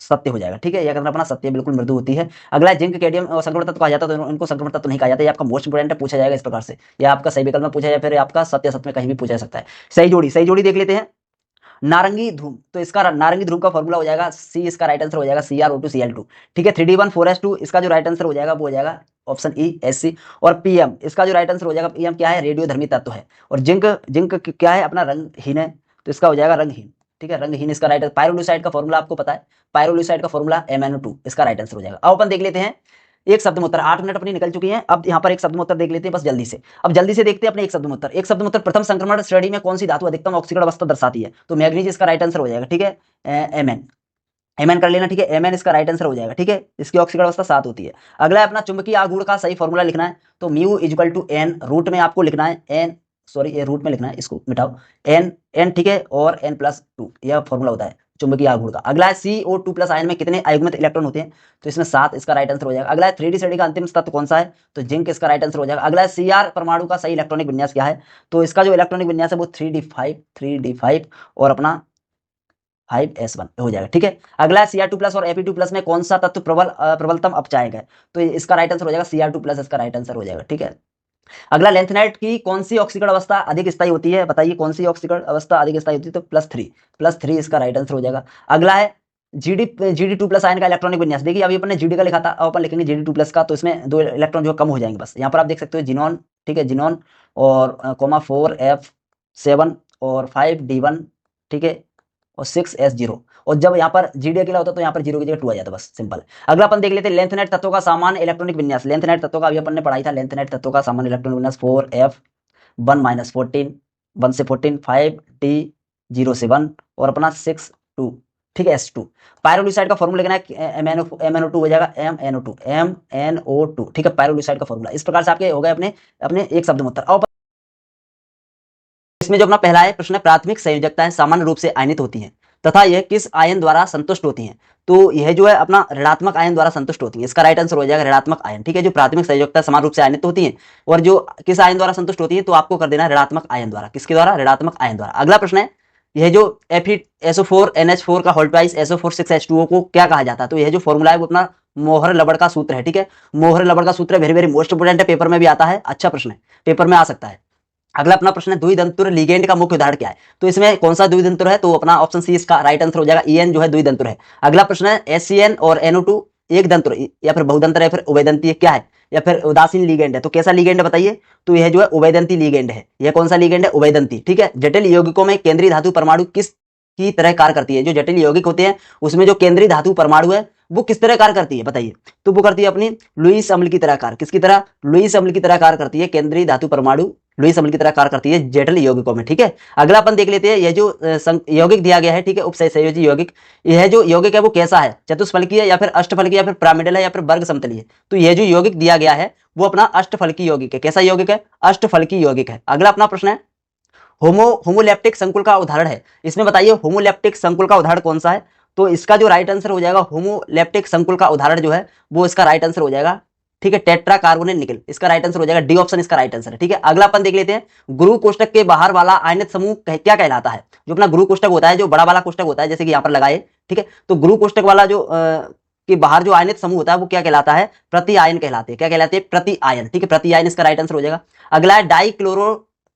सत्य हो जाएगा। ठीक है, यह कथन अपना सत्य, बिल्कुल मृदु होती है। अगला जिंक कैडमियम और संक्रमण तत्व कहा जाता है, तो इनको संक्रमण तत्व नहीं कहा जाता। ये आपका मोस्ट इंपोर्टेंट है, पूछा जाएगा इस प्रकार से, या आपका सही विकल्प में पूछा जाए, फिर आपका सत्य में कहीं भी पूछा जा सकता है। सही जोड़ी देख लेते हैं, नारंगी धूम, तो इसका नारंगी धूम का फॉर्मूला हो जाएगा C, इसका राइट आंसर हो जाएगा CrO2Cl2। ठीक है, 3D1 4s2, इसका जो राइट आंसर हो जाएगा वो हो जाएगा ऑप्शन E Sc। और PM, इसका जो राइट आंसर हो जाएगा, PM क्या है, रेडियोधर्मी तत्व है। और जिंक क्या है, अपना रंगहीन है, तो इसका हो जाएगा रंगहीन। ठीक है, रंगहीन इसका राइट। पायरोलुसाइड का फॉर्मूला आपको पता है, पायरोलुसाइड का फॉर्मूला MnO2, इसका राइट आंसर हो जाएगा। अब अपन देख लेते हैं एक शब्द में उत्तर, 8 मिनट अपनी निकल चुकी हैं। अब यहाँ पर एक शब्द में उत्तर देख लेते हैं बस जल्दी से। अब जल्दी से देखते हैं अपने एक शब्द में उत्तर। प्रथम संक्रमण श्रेणी में कौन सी धातु अधिकतम ऑक्सीकरण अवस्था दर्शाती है, तो मैग्नीज इसका राइट आंसर हो जाएगा। ठीक है, Mn। Mn कर लेना, ठीक है। Mn इसका राइट आंसर हो जाएगा, ठीक है। इसकी ऑक्सीकरण अवस्था 7 होती है। अगला है अपना चुंबकीय आघूर्ण का सही फॉर्मूला लिखना है। तो mu equal to N, root में आपको लिखना है एन, सॉरी ये रूट में लिखना है, इसको मिटाओ, एन, ठीक है, और n+2, यह फॉर्मूला होता है चुंबकीय आघूर्ण का। अगला है CO2 प्लस आयन में कितने अयुग्मित इलेक्ट्रॉन होते हैं? तो इसमें 7, इसका राइट आंसर हो जाएगा। अगला है 3D श्रेणी का अंतिम तत्व कौन सा है? तो जिंक इसका राइट आंसर हो जाएगा। अगला है Cr परमाणु का सही इलेक्ट्रॉनिक विन्यास क्या है? तो इसका जो इलेक्ट्रॉनिक विन्यास है वो 3d5 और अपना 5s1 हो जाएगा, ठीक है। अगला है Cr2+ और Fe2+ में कौन सा तत्व प्रबलतम अपचायक है? तो इसका राइट आंसर हो जाएगा Cr2+, इसका राइट आंसर हो जाएगा, ठीक है। अगला लेंथेनाइट की कौन सी ऑक्सीकरण अवस्था अधिक स्थायी होती है? बताइए कौन सी ऑक्सीकरण अवस्था अधिक स्थायी होती है? तो +3 इसका राइट आंसर हो जाएगा। अगला है GD2+ आयन का इलेक्ट्रॉनिक विन्यास। देखिए अभी अपन ने GD का लिखा था, अब अपन लिखेंगे GD2+ का, तो इसमें 2 इलेक्ट्रॉन जो कम हो जाएंगे बस। यहाँ पर आप देख सकते हो जिनॉन, ठीक है, जिनॉन और (4f7) और 5d1, ठीक है, और 6s0। और जब यहाँ पर GD अकेला होता है तो यहाँ पर 0 की जगह 2 आ जाता है, बस सिंपल। अगला अपन देख लेते हैं लेंथेनाइट तत्वों का सामान्य इलेक्ट्रॉनिक विन्यास। लेंथेनाइट तत्वों का अभी अपन ने पढ़ाई था, लेंथेनाइट तत्वों का सामान्य इलेक्ट्रॉनिक विन्यास 4f1 - 14, 1 से 14, 5d0 से 1 और अपना 6 2, ठीक है, s2। पायरोलुसाइड का फॉर्मूला लिखना है, MnO2 हो जाएगा, MnO2, ठीक है, पायरोलुसाइड का फॉर्मूला। इस प्रकार से आपके हो गए अपने एक शब्द में उत्तर। अब इसमें जो अपना पहला है प्रश्न है, प्राथमिक संयोजकताएं सामान्य रूप से आयनित होती हैं तथा यह किस आयन द्वारा संतुष्ट होती हैं? तो यह जो है अपना ऋणात्मक आयन द्वारा संतुष्ट होती है। इसका राइट आंसर हो जाएगा ऋणात्मक आयन, ठीक है। जो प्राथमिक संयोजकता समान रूप से आयनित होती है और जो किस आयन द्वारा संतुष्ट होती है, तो आपको कर देना है ऋणात्मक आयन द्वारा। किसके द्वारा? ऋणात्मक आयन द्वारा। अगला प्रश्न है, यह जो FeSO4 NH4 का होल ट्वाइस SO4 6H2O को क्या कहा जाता है? तो यह जो फॉर्मूला है वो अपना मोहर लबड़ का सूत्र है, ठीक है। मोहर लबड़ का सूत्र है, वेरी वेरी मोस्ट इंपोर्टेंट है, पेपर में भी आता है, अच्छा प्रश्न है, पेपर में आ सकता है। अगला अपना प्रश्न है, द्विदंतुर लिगेंड का मुख्य उदाहरण क्या है? तो इसमें कौन सा द्विदंतुर है? तो अपना ऑप्शन सी इसका राइट आंसर हो जाएगा, EN जो है द्विदंतुर है। अगला प्रश्न है, HCN और NO2 एक दंतुर या फिर बहुदंतर या फिर उभयदंती क्या है, या फिर उदासीन लिगेंड है? तो कैसा लिगेंड है बताइए? तो यह जो है उभयदंती लिगेंड है। यह कौन सा लिगेंड है? उभयदंती, ठीक है। जटिल यौगिकों में केंद्रीय धातु परमाणु किस की तरह कार्य करती है? जो जटिल यौगिक होते हैं उसमें जो केंद्रीय धातु परमाणु है वो किस तरह कार्य करती है बताइए? तो वो करती है अपनी लुईस अम्ल की तरह कार्य। किसकी तरह? लुईस अम्ल की तरह कार्य करती है केंद्रीय धातु परमाणु, लुईस अम्ल की तरह कार्य करती है जटिल यौगिकों में, ठीक है। अगला अपन देख लेते हैं, यह जो यौगिक दिया गया है, ठीक है, उपसहसंयोजी यौगिक, यह जो यौगिक है वो कैसा है? चतुष्फलकीय या फिर अष्टफलकीय या फिर पिरामिडल है या फिर वर्ग समतलीय? तो यह जो यौगिक दिया गया है वो अपना अष्टफलकीय यौगिक है। कैसा यौगिक है? अष्टफलकीय यौगिक है। अगला अपना प्रश्न है, होमोलैप्टिक संकुल का उदाहरण है। इसमें बताइए होमोलैप्टिक संकुल का उदाहरण कौन सा है? तो इसका जो राइट आंसर हो जाएगा, होमोलैप्टिक संकुल का उदाहरण जो है वो इसका राइट आंसर हो जाएगा, ठीक है, टेट्रा कार्बोनेट निकल, इसका राइट आंसर हो जाएगा, डी ऑप्शन इसका राइट आंसर है, ठीक है। अगला अपन देख लेते हैं, गुरु कोष्टक के बाहर वाला आयनित समूह क्या कहलाता है? जो अपना गुरु कोष्टक होता है, जो बड़ा वाला कोष्टक होता है, जैसे कि यहाँ पर लगाए, ठीक है, तो गुरु कोष्टक वाला जो के बाहर जो आयनित समूह होता है वो क्या कहलाता है? प्रति आयन कहलाते हैं। क्या कहलाते हैं? प्रति आयन, ठीक है, प्रति आयन इसका राइट आंसर हो जाएगा। अगला है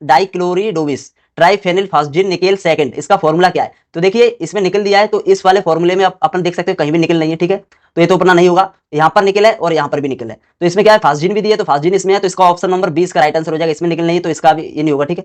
डाइक्लोरिडोबिस ट्राइफेनिल फास्जिन निकेल सेकंड, इसका फॉर्मूला क्या है? तो देखिए इसमें निकल दिया है, तो इस वाले फॉर्मूले में अपन देख सकते हो कहीं भी निकल नहीं है, ठीक है, तो ये तो अपना नहीं होगा, यहाँ पर निकल है और यहाँ पर भी निकल है। तो इसमें क्या है? फास्जिन भी दिया है, तो फास्जिन इसमें है, तो इसका ऑप्शन नंबर 20 का राइट आंसर हो जाएगा। इसमें निकल नहीं है तो इसका भी ये नहीं होगा, ठीक है,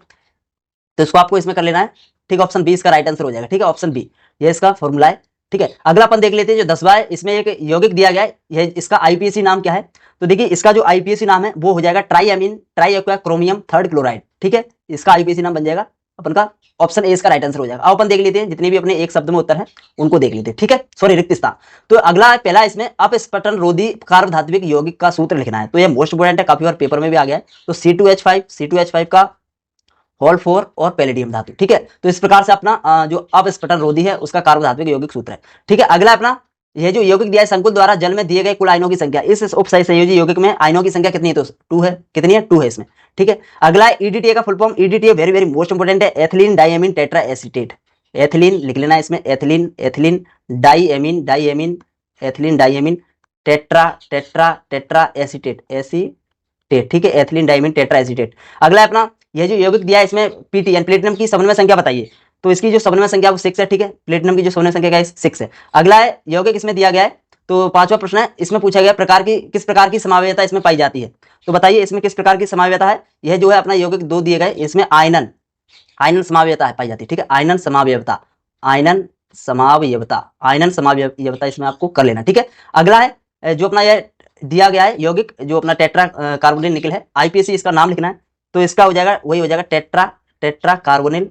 तो इसको आपको इसमें कर लेना है, ठीक है, ऑप्शन 20 का राइट आंसर हो जाएगा, ठीक है, ऑप्शन बी ये इसका फॉर्मूला है, ठीक है। अगला अपन देख लेते हैं, जो 10वां है, इसमें एक यौगिक दिया गया है, यह इसका आईपीएसी नाम क्या है? तो देखिए इसका जो आईपीएसी नाम है वो हो जाएगा ट्राइएमीन ट्राइएक्वा क्रोमियम थर्ड क्लोराइड, ठीक है, इसका आईपीएसी नाम बन जाएगा अपन का, ऑप्शन ए इसका राइट आंसर हो जाएगा। अब अपन देख लेते हैं जितने भी अपने एक शब्द में उत्तर है उनको देख लेते हैं, ठीक है, सॉरी रिक्त स्थान। तो अगला पहला इसमें अपस्फटन रोधी कार्बधात्विक यौगिक का सूत्र लिखना है, तो ये मोस्ट इंपोर्टेंट है, काफी बार पेपर में भी आ गया है। तो C2H5 का होल 4 और पैलेडियम धातु, ठीक है। तो इस प्रकार से अपना जो अपस्फटन रोधी है उसका कार्बधात्विक यौगिक सूत्र है, ठीक है। अगला अपना यह जो यौगिक दिया है, संकुल द्वारा जल में दिए गए कुल आयनों की संख्या, इस उपसहसंयोजी यौगिक में आयनों की संख्या कितनी है? तो 2 है। कितनी है? 2 है इसमें, ठीक है। अगला है EDTA का full form, EDTA very very most important है, ethylene diamine tetra acetate, ethylene लिख लेना है इसमें, एथिलीन डाइएमीन टेट्रा एसीटेट, ठीक है, एथिलीन डाइएमीन टेट्रा एसीटेट। अगला है अपना यह जो यौगिक दिया है इसमें PTN प्लेटिनम की समन्वय संख्या बताइए, तो इसकी जो समन्वय संख्या वो 6 है, ठीक है, प्लेटिनम की जो समन्वय संख्या है 6 है। अगला है यौगिक इसमें दिया गया है, तो 5वां प्रश्न है, इसमें पूछा गया किस प्रकार की समावयवता इसमें पाई जाती है? तो बताइए इसमें किस प्रकार की समावयवता है? यह जो है अपना यौगिक 2 दिए गए, इसमें आयनन समावयवता पाई जाती है, ठीक है, आयनन समावयवता इसमें आपको कर लेना, ठीक है। अगला है जो अपना यह दिया गया है यौगिक, जो अपना टेट्रा कार्बोनिल निकल है, आईपीएसी इसका नाम लिखना है, तो इसका हो जाएगा वही हो जाएगा टेट्रा कार्बोनिल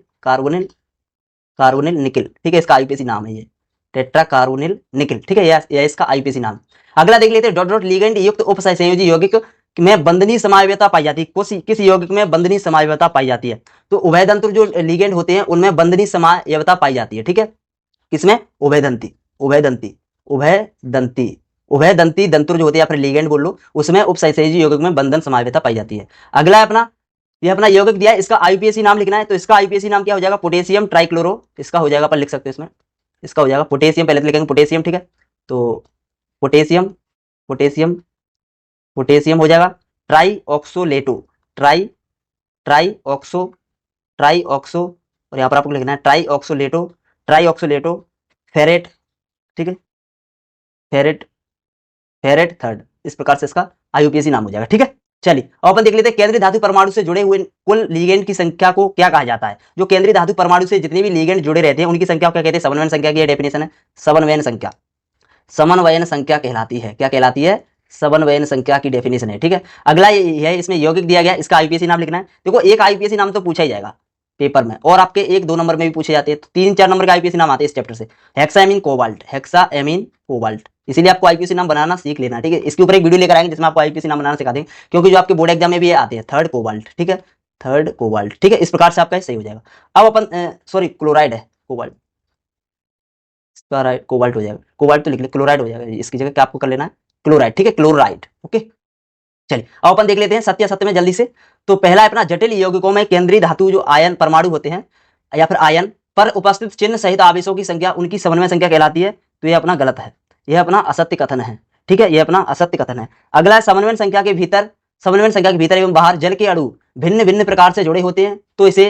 निकल, ठीक है, इसका आईपीएसी नाम है ये, टेट्रा कार्बोनिल निकिल, ठीक है, यह इसका आईपीएसी नाम। अगला देख लेते हैं, डॉट डॉट लिगेंड युक्त उपसंयोजी यौगिक में बंधनीय समावयवता पाई जाती है। किस यौगिक में बंधनीय समावयवता पाई जाती है? तो उभयदंत्र जो लिगेंड होते हैं उनमें बंधनीय समावयवता पाई जाती है, ठीक है। किसमें? उभयदंती, उभयदंती, उभयदंती, उभयदंती दंत्र जो होते हैं या फिर लिगेंड बोल लो, उसमें उपसंयोजी यौगिक में बंधन समावयवता पाई जाती है। अगला है अपना, ये अपना यौगिक दिया है, इसका आईपीएसी नाम लिखना है। तो इसका आईपीएसी नाम क्या हो जाएगा? पोटेशियम ट्राइक्लोरो, इसका हो जाएगा, अपन लिख सकते हो इसमें, इसका हो जाएगा पोटेशियम, पहले तो लिखेंगे पोटेशियम, ठीक है। तो पोटेशियम, पोटेशियम, पोटेशियम हो जाएगा। Tri oxalato, tri, tri oxo, tri oxo, और यहाँ पर आपको लिखना है tri oxalato, tri oxalato, ferrate, ठीक है, फेरेट, फेरेट थर्ड, इस प्रकार से इसका आईयूपीएसी नाम हो जाएगा, ठीक है। चलिए अब अपन देख लेते हैं केंद्रीय धातु परमाणु से जुड़े हुए कुल लिगेंड की संख्या को क्या कहा जाता है। जो केंद्रीय धातु परमाणु से जितने भी लिगेंड जुड़े रहते हैं उनकी संख्या को क्या कहते हैं? समन्वयन संख्या की डेफिनेशन है, समन्वयन संख्या, समन्वयन संख्या कहलाती है। क्या कहलाती है? समन्वयन संख्या की डेफिनेशन है, ठीक है। अगला ये है, इसमें यौगिक दिया गया, इसका आईपीएसी नाम लिखना है। देखो एक आईपीएसी नाम तो पूछा ही जाएगा पेपर में, और आपके 1-2 नंबर में भी पूछे जाते हैं, तो 3-4 नंबर के आईपीएसी नाम आते हैं इस चैप्टर से। हेक्साएमीन कोबाल्ट, हेक्साएमीन कोबाल्ट, इसीलिए आपको आईपीएसी नाम बनाना सीख लेना, ठीक है। इसके ऊपर एक वीडियो लेकर आएंगे जिसमें आपको आईपीएसी नाम बनाना सिखा देंगे, क्योंकि जो आपके बोर्ड एग्जाम में भी ये आते हैं, थर्ड कोबाल्ट, ठीक है, थर्ड कोबाल्ट, ठीक है। इस प्रकार से आपका सही हो जाएगा। अब अपन सॉरी क्लोराइड है, कोबाल्ट, कोबाल्ट हो जाएगा, कोबाल्ट तो लिख ले, क्लोराइड हो जाएगा, इसकी जगह क्या आपको कर लेना है? क्लोराइड, ठीक है, क्लोराइड, ओके। चलिए अब अपन देख लेते हैं सत्य असत्य में जल्दी से। तो पहला है अपना, जटिल यौगिकों में केंद्रीय धातु जो आयन परमाणु होते हैं या फिर आयन पर उपस्थित चिन्ह सहित आवेशों की संख्या उनकी समन्वय संख्या कहलाती है। तो ये अपना गलत है, यह अपना असत्य कथन है, ठीक है, यह अपना असत्य कथन है। अगला है समन्वय संख्या के भीतर, समन्वय संख्या के भीतर एवं बाहर जल के अणु भिन्न भिन्न प्रकार से जुड़े होते हैं, तो इसे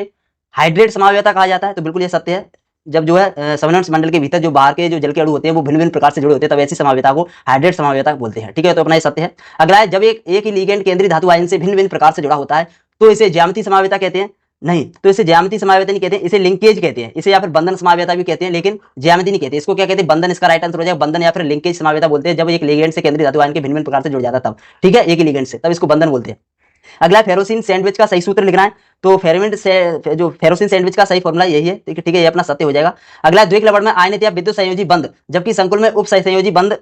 हाइड्रेट समावयवता कहा जाता है। तो बिल्कुल ये सत्य है, जब जो है समन्वय मंडल के भीतर जो बाहर के जो जल के अणु होते हैं वो भिन्न भिन्न प्रकार से जुड़े होते हैं, तब ऐसी समावयवता को हाइड्रेट समावयवता बोलते हैं, ठीक है। तो अपना ये सत्य है। अगला है, जब एक ही लिगेंड केंद्रीय धातु आयन से भिन्न भिन्न प्रकार से जुड़ा होता है तो इसे ज्यामितीय समावयवता कहते हैं। नहीं, तो इसे ज्यामितीय समावयवता नहीं कहते, इसे लिंकेज कहते हैं, इसे या फिर बंधन समावयवता भी कहते हैं, लेकिन ज्यामिति नहीं कहते। इसको क्या कहते हैं? बंधन, इसका राइट आंसर हो जाएगा बंधन या फिर लिंकेज समावयवता बोलते हैं। जब एक लिगेंड से केंद्रीय धातु आयन के भिन्न भिन्न प्रकार से जुड़ जाता है तब, ठीक है, एक ही लिगेंड से, तब इसको बंधन बोलते हैं। अगला फेरोसिन सैंडविच का सही सूत्र लिखना है। तो फेरोमिन से जो फेरोसिन सैंडविच का सही फॉर्मूला यही है, ठीक है, ये अपना सत्य हो जाएगा। अगला द्विक लवण में आयनित या विद्युत संयोजी बंध जबकि संकुल में उप संयोजी बंध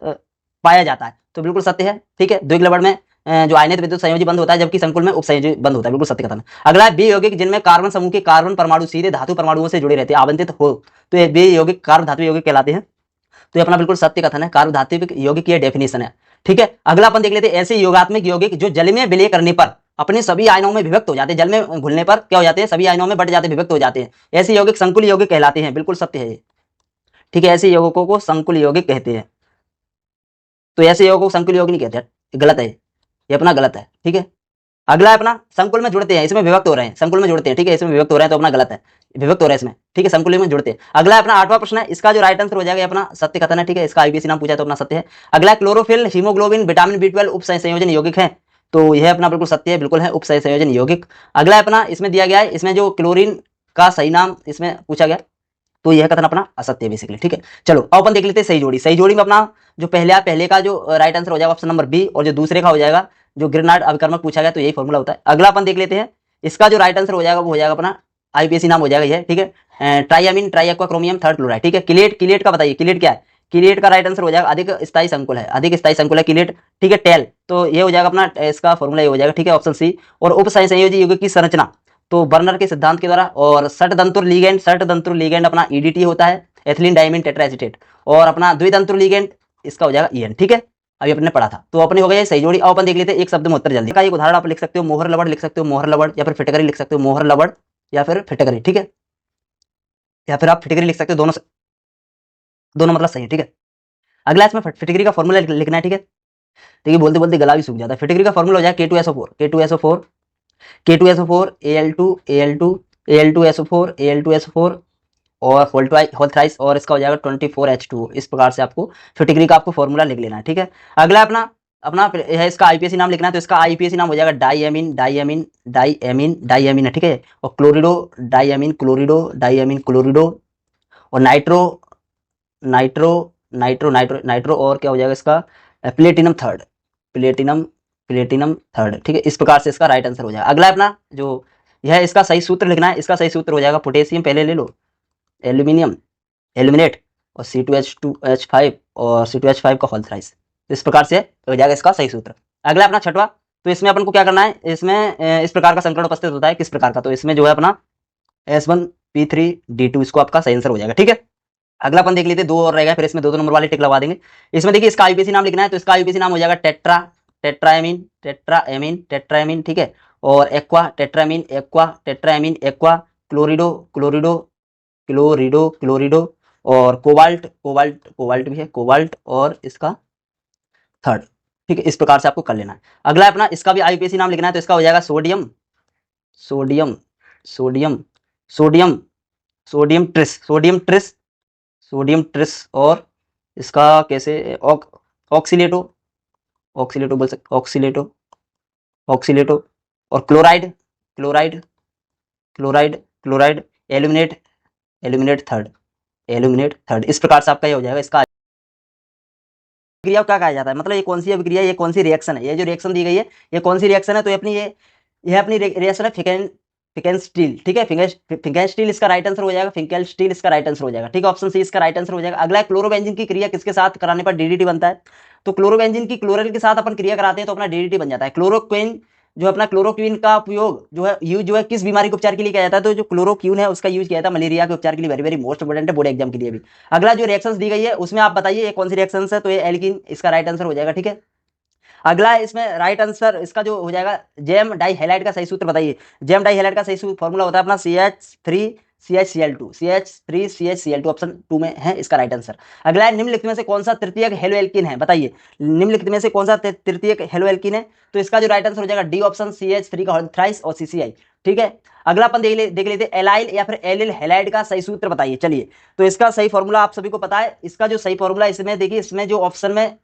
पाया जाता है। तो बिल्कुल सत्य है, ठीक है, द्विक लवण में जो आयनित विद्युत संयोजी बंध होता है जबकि संकुल में उप संयोजी बंध होता है, बिल्कुल सत्य कथन है। अगला बे यौगिक जिनमें कार्बन समूह के कार्बन परमाणु सीधे धातु परमाणुओं से जुड़े रहते हैं आवंटित हो, तो ये बे यौगिक कार्ब धातु यौगिक कहलाते हैं। तो ये अपना बिल्कुल सत्य कथन है, कार्ब धात्विक यौगिक की डेफिनेशन है, ठीक है। अगला अपन देख लेते हैं, ऐसे योगात्मक यौगिक जो जल में विलय करने पर अपने सभी आयनों में विभक्त हो जाते हैं, जल में घुलने पर क्या हो जाते हैं? सभी आयनों में बट जाते हैं, विभक्त हो जाते हैं, ऐसे यौगिक संकुल यौगिक कहलाते हैं, बिल्कुल सत्य है ये, ठीक है। ऐसे यौगिकों को संकुल यौगिक कहते हैं। तो ऐसे यौगिकों को संकुल यौगिक नहीं कहते, गलत है ये अपना, गलत है, ठीक है। अगला है अपना, संकुल में जुड़ते हैं, इसमें विभक्त हो रहे हैं, संकुल में जुड़ते हैं, ठीक है, इसमें विभक्त हो रहे हैं, तो अपना गलत है, विभक्त हो रहे हैं इसमें, ठीक है, संकुल में जुड़ते हैं। अगला अपना 8वां प्रश्न है, इसका जो राइट आंसर हो जाएगा अपना सत्य कथन है, ठीक है, इसका आईपीएसी नाम पूछा तो अपना सत्य है। अगला क्लोरोफिल, हीमोग्लोबिन, विटामिन B12 उप संयोजन यौगिक है। तो यह अपना बिल्कुल सत्य है, बिल्कुल है उप संयोजन यौगिक। अगला अपना, इसमें दिया गया है, इसमें जो क्लोरीन का सही नाम इसमें पूछा गया, तो यह कथन अपना असत्य है बेसिकली, ठीक है। चलो अब अपन देख लेते हैं सही जोड़ी। सही जोड़ी में अपना जो पहले का जो राइट आंसर हो जाएगा ऑप्शन नंबर बी, और जो दूसरे का हो जाएगा जो ग्रेनाड अभिकर्मक पूछा गया, तो यही फॉर्मूला होता है। अगला अपन देख लेते हैं, इसका जो राइट आंसर हो जाएगा वो हो जाएगा अपना आईपीएसी नाम हो जाएगा यह, ठीक है, ट्राइयामीन ट्राइएक्वा क्रोमियम थर्ड क्लोराइड, ठीक है। किलेट, किलेट का बताइए, किलेट क्या है? किलेट का राइट आंसर हो जाएगा अधिक स्थायी संकुल है, अधिक स्थायी संकुल है किलेट, ठीक है। टेल, तो ये हो जाएगा अपना, इसका फॉर्मूला ये हो जाएगा, ठीक है, ऑप्शन सी। और उप संयोजी यौगिक की संरचना तो बर्नर के सिद्धांत के द्वारा, और षटतंतुर लिगेंड, षटतंतुर लिगेंड अपना ईडीटी होता है, एथिलीन डाइमीन टेट्राएसीटेट, और अपना द्वितंतुर लिगेंड इसका हो जाएगा ईएन, ठीक है, अभी अपने पढ़ा था। तो अपने हो गया सही जोड़ी। अब अपन देख लेते हैं एक शब्द में उत्तर जल्दी का। एक उदाहरण आप लिख सकते हो, मोहर लवड़ लिख सकते हो, मोहर लवड़, या फिर फिटकरी लिख सकते हो, मोहर लवड़ या फिर फिटकरी, ठीक है, या फिर आप फिटकरी लिख सकते हो, दोनों मतलब सही है, ठीक है। अगला इसमें फिटकरी का फॉर्मूला लिखना है, ठीक है। देखिए बोलते बोलते गला भी सूख जाता है। फिटकरी का फॉर्मूला हो जाएगा K2SO4, K2SO4, K2SO4 Al2 Al2 Al2SO4 Al2SO4 और होल थ्राइस, और इसका हो जाएगा 24H2। इस प्रकार से आपको फिटकरी का आपको फॉर्मूला लिख लेना है, ठीक है। अगला अपना अपना है, इसका आईपीएसी नाम लिखना है। तो इसका आईपीएसी नाम हो जाएगा डाइएमीन, डाइएमीन, डाइएमीन, डाइएमीन है, ठीक है। और क्लोरिडो डाइएमीन, क्लोरिडो डाइएमीन, क्लोरिडो, और nitro nitro nitro nitro nitro, और क्या हो जाएगा इसका? Platinum third, platinum, platinum third, ठीक है। इस प्रकार से इसका राइट आंसर हो जाएगा। अगला अपना जो यह इसका सही सूत्र लिखना है, इसका सही सूत्र हो जाएगा पोटेशियम, पहले ले लो, एल्यूमिनियम, एल्यूमिनेट, और C2H2H5 और C2H5 का होल थ्राइस। तो इस प्रकार से हो जाएगा इसका सही सूत्र। अगला अपना छठवा, तो इसमें अपन को क्या करना है, इसमें इस प्रकार का संकरण उपस्थित होता है, किस प्रकार का, तो इसमें जो है अपना S1P3D2 इसको आपका सही आंसर हो जाएगा। ठीक है, अगला अपन देख लेते हैं, दो और रहेगा, फिर इसमें दो नंबर वाले टिक लगा देंगे। इसमें देखिए इसका आईपीसी नाम लिखना है, तो इसका आईपीसी नाम हो जाएगा टेट्राएमीन। ठीक है, और एक्वा टेट्राएमीन एक्वा, क्लोरिडो क्लोरिडो और कोबाल्ट भी है, कोबाल्ट और इसका थर्ड। ठीक है, इस प्रकार से आपको कर लेना है। अगला अपना इसका भी आईपीसी नाम लिखना है, तो इसका हो जाएगा सोडियम सोडियम सोडियम ट्रिस और इसका कैसे ऑक्सीलेटो बोल सकते, ऑक्सीलेटो और क्लोराइड एल्यूमिनेट थर्ड। इस प्रकार से आपका ये हो जाएगा। इसका अभिक्रिया क्या कहा जाता है, मतलब ये कौन सी अभिक्रिया, ये कौन सी रिएक्शन है, ये जो रिएक्शन दी गई है ये कौन सी रिएक्शन है, तो ये अपनी रिएक्शन है फिकेंस्टील। ठीक है, फिकेंस्टील इसका राइट आंसर हो जाएगा, फिंकेलस्टील इसका राइट आंसर हो जाएगा। ठीक है, ऑप्शन सी इसका राइट आंसर हो जाएगा। अगला क्लोरोबेंजीन की क्रिया किसके साथ कराने पर डीडीटी बनता है, तो क्लोरोबेंजीन की क्लोरल के साथ अपन क्रिया कराते हैं तो अपना डीडीटी बन जाता है। क्लोरोक्विन जो अपना क्लोरोक्विन का उपयोग जो है किस बीमारी के उपचार के लिए किया जाता है, तो जो क्लोरोक्विन है उसका यूज किया जाता है मलेरिया के उपचार के लिए। वेरी वेरी मोस्ट इंपोर्टेंट है बोर्ड एग्जाम के लिए भी। अगला जो रिएक्शंस दी गई है उसमें आप बताइए ये कौन सी रिएक्शंस है, तो ये एल्कीन इसका राइट आंसर हो जाएगा। ठीक है, अगला इसमें राइट आंसर इसका जो हो जाएगा जेम डाई हैलाइड का सही सूत्र बताइए। जेम डाई हैलाइड का सही फॉर्मूला होता है अपना CH3CHCl2 ऑप्शन 2 में है इसका राइट आंसर। अगला है निम्नलिखित में से कौन सा तृतीयक हेलो एल्कीन है, बताइए निम्नलिखित में से कौन सा तृतीयक हेलो एल्कीन है, तो इसका जो राइट आंसर हो जाएगा डी ऑप्शन CH3 का थ्राइस और CCI। ठीक है, अगला अपन देख लेते एलाइल या फिर एलिल हैलाइड का सही सूत्र बताइए। चलिए, तो इसका सही फॉर्मूला आप सभी को पता है, इसका जो सही फॉर्मूला इसमें देखिए, इसमें जो ऑप्शन में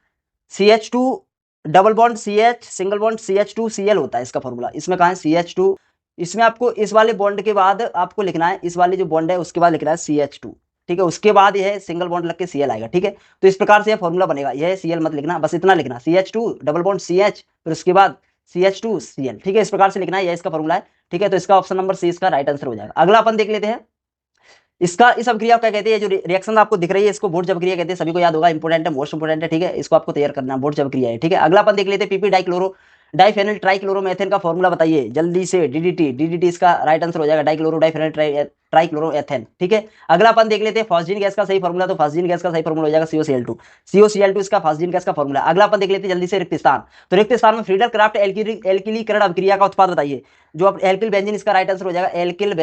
CH2 double bond CH single bond CH2Cl होता है इसका फॉर्मूला। इसमें कहा है CH2, इसमें आपको इस वाले बॉन्ड के बाद आपको लिखना है, इस वाले जो बॉन्ड है उसके बाद लिखना है CH2। ठीक है, उसके बाद यह सिंगल बॉन्ड लग के Cl आएगा। ठीक है, तो इस प्रकार से यह फॉर्मूला बनेगा, यह Cl मत लिखना, बस इतना लिखना CH2 डबल बॉन्ड CH फिर उसके बाद CH2Cl। ठीक है, इस प्रकार से लिखना है, यह इसका फॉर्मूला है। ठीक है, तो इसका ऑप्शन नंबर सी इसका राइट आंसर हो जाएगा। अगला अपन देख लेते हैं, इस अभिक्रिया क्या कहते हैं, जो रिएक्शन आपको दिख रही है इसको बोर्ड अभिक्रिया कहते हैं, सभी को याद होगा, इंपोर्टेंट है, मोस्ट इंपोर्टेंट है। ठीक है, इसको आपको तैयार करना है, बोर्ड अभिक्रिया है। ठीक है, अगला अपन देख लेते हैं पीपी डाइफेनिल ट्राइक्लोरोमेथेन का फॉर्मूला बताइए जल्दी से। डीडीटी इसका राइट आंसर हो जाएगा, डाइफेनिल ट्राइक्लोरोएथेन। ठीक है, अगला अपन देख लेते हैं फॉस्जीन गैस का सही फॉर्मूला, तो फॉस्जीन गैस का सही फॉर्मूला हो जाएगा COCl2 इसका फॉस्जीन गैस का फॉर्मूला। अगला अपन देख लेते हैं जल्दी से रिक्त स्थान, तो रिक्त स्थान में फ्रीडल क्राफ्ट एल्किलीकरण अभिक्रिया का उत्पाद बताइए, जो अब एल्किल बेंजीन इसका राइट आंसर हो जाएगा, एल्किल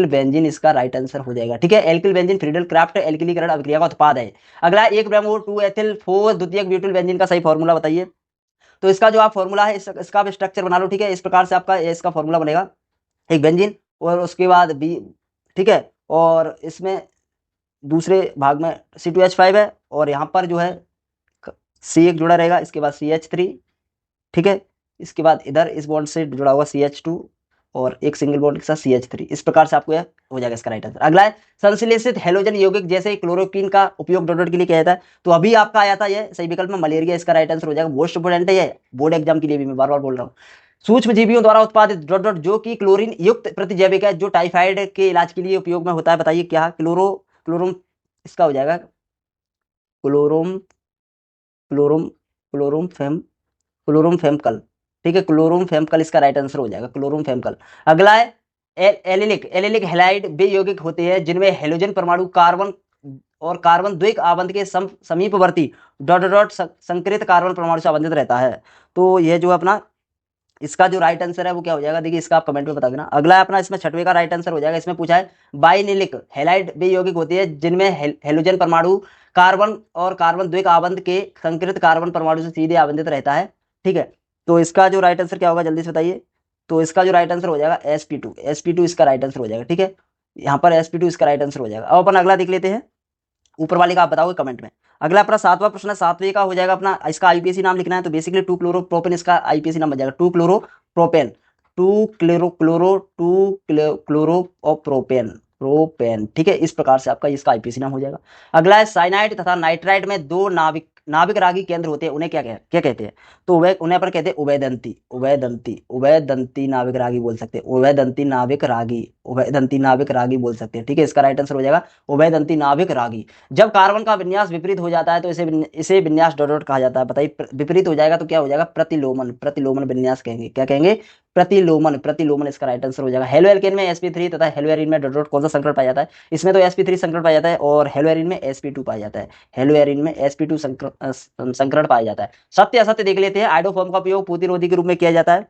बेंजीन इसका राइट आंसर हो जाएगा। ठीक है, एल्किल बेंजीन फ्रीडल क्राफ्ट एल्किलीकरण अभिक्रिया का उत्पाद है। अगला 1 ब्रोमो 2 एथिल 4 द्वितीयक ब्यूटिल बेंजीन का सही फॉर्मूला बताइए, तो इसका जो आप फॉर्मूला है इसका आप स्ट्रक्चर बना लो। ठीक है, इस प्रकार से आपका इसका फॉर्मूला बनेगा, एक बेंजीन और उसके बाद बी। ठीक है, और इसमें दूसरे भाग में C2H5 है और यहाँ पर जो है C एक जुड़ा रहेगा, इसके बाद CH3। ठीक है, इसके बाद इधर इस बॉन्ड से जुड़ा हुआ CH2 और एक सिंगल बॉन्ड के साथ CH3। इस प्रकार से आपको यह हो जाएगा इसका राइट आंसर। अगला है संश्लेषित हेलोजन यौगिक जैसे क्लोरोक्विन का उपयोग डॉट के लिए किया जाता है, तो अभी आपका आया था यह सही विकल्प में मलेरिया, इसका राइट आंसर हो जाएगा। मोस्ट इंपोर्टेंट है, ये बोर्ड एग्जाम के लिए भी मैं बार बार बोल रहा हूँ। सूक्ष्म जीवियों द्वारा उत्पादित डॉट जो कि क्लोरीन युक्त प्रतिजैविक है, जो टाइफाइड के इलाज के लिए उपयोग में होता है, बताइए क्या। क्लोरोम इसका हो जाएगा क्लोरोम फेमकल। ठीक है, क्लोरोम फेमकल इसका राइट आंसर हो जाएगा, क्लोरोम फेमकल। अगला है एलिलिक हैलाइड वे यौगिक होते हैं जिनमें हेलोजन परमाणु कार्बन द्विक आबंध के समीपवर्ती डॉट संकृत कार्बन परमाणु से आबंधित रहता है। तो यह जो अपना इसका जो राइट आंसर है वो क्या हो जाएगा, देखिए इसका आप कमेंट में बता देना। अगला अपना इसमें छठवें का राइट आंसर हो जाएगा, इसमें पूछा है बाइनिलिक हैलाइड वे यौगिक होती है जिनमें हेलोजन परमाणु कार्बन द्विक आबंध के संकृत कार्बन परमाणु से सीधे आबंधित रहता है। ठीक है, तो इसका जो राइट आंसर क्या होगा जल्दी से बताइए, तो इसका जो राइट आंसर हो जाएगा sp2 इसका राइट आंसर हो जाएगा। ठीक है, यहाँ पर sp2 इसका राइट आंसर हो जाएगा। अब अपन अगला देख लेते हैं, ऊपर वाले का आप बताओगे कमेंट में। अगला अपना 7वां प्रश्न है, 7वें का हो जाएगा अपना, इसका आईपीएसी नाम लिखना है, तो बेसिकली 2 क्लोरोप्रोपेन इसका आईपीएसी नाम बन जाएगा, 2 क्लोरोप्रोपेन। ठीक है, इस प्रकार से आपका इसका आईपीएसी नाम हो जाएगा। अगला है साइनाइड तथा नाइट्राइड में 2 नाभिक नाभिक रागी केंद्र होते हैं उन्हें क्या कहते हैं? तो उन्हें अपन कहते हैं उभयदंती, उभयदंती, उभयदंती नाभिक रागी बोल सकते हैं, उभयदंती नाभिक रागी, उभयदंती नाभिक रागी बोल सकते हैं। ठीक है, इसका राइट आंसर हो जाएगा उभयदंती नाभिक रागी। जब कार्बन का विन्यास विपरीत हो जाता है तो इसे विन्यास डॉट डॉट कहा जाता है। बताइए, विपरीत हो जाएगा तो क्या हो जाएगा? प्रतिलोमन, प्रतिलोमन विन्यास कहेंगे। क्या कहेंगे? प्रतिलोमन, प्रतिलोमन इसका राइट आंसर हो जाएगा। हेलो एल्केन में sp3 तथा हेलो एरिन में डॉट डॉट कौन सा संकरण पाया जाता है? इसमें तो sp3 संकरण पाया जाता है और हेलो एरिन में sp2 पाया जाता है। हेलो एरिन में sp2 संकरण पाया जाता है। सत्य असत्य देख लेते हैं। आइडोफॉर्म का उपयोग पूतिरोधी के रूप में किया जाता है,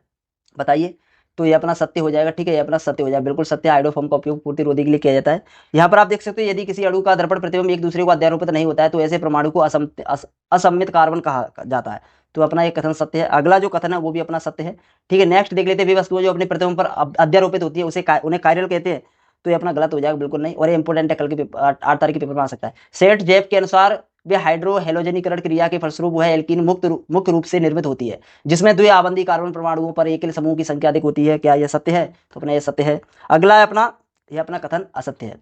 बताइए। तो ये अपना सत्य हो जाएगा। ठीक है, ये अपना सत्य हो जाएगा, बिल्कुल सत्य। आइडोफॉर्म का उपयोग पूर्तिरोधी के लिए किया जाता है। यहाँ पर आप देख सकते हो, यदि किसी अणु का दर्पण प्रतिबिंब एक दूसरे को अध्यारोपित नहीं होता है तो ऐसे परमाणु को असममित कार्बन कहा जाता है। तो अपना एक कथन सत्य है। अगला जो कथन है वो भी अपना सत्य है। ठीक है, नेक्स्ट देख लेते हैं। वे वस्तुएं जो अपने प्रतिबिंब पर अध्यारोपित होती है उन्हें कायरल कहते हैं। तो ये अपना गलत हो जाएगा, बिल्कुल नहीं। और ये इंपोर्टेंट है, कल के 8 तारीख के पेपर में आ सकता है। सेठ जेफ के अनुसार वे हाइड्रो हेलोजनीकरण क्रिया के फलस्वरूप वह एल्कीन मुख्य रूप से निर्मित होती है जिसमें द्विआबंधी कार्बन परमाणुओं पर एकल समूह की संख्या अधिक होती है। क्या यह सत्य है? तो अपना यह सत्य है। अगला है अपना, यह अपना कथन असत्य है।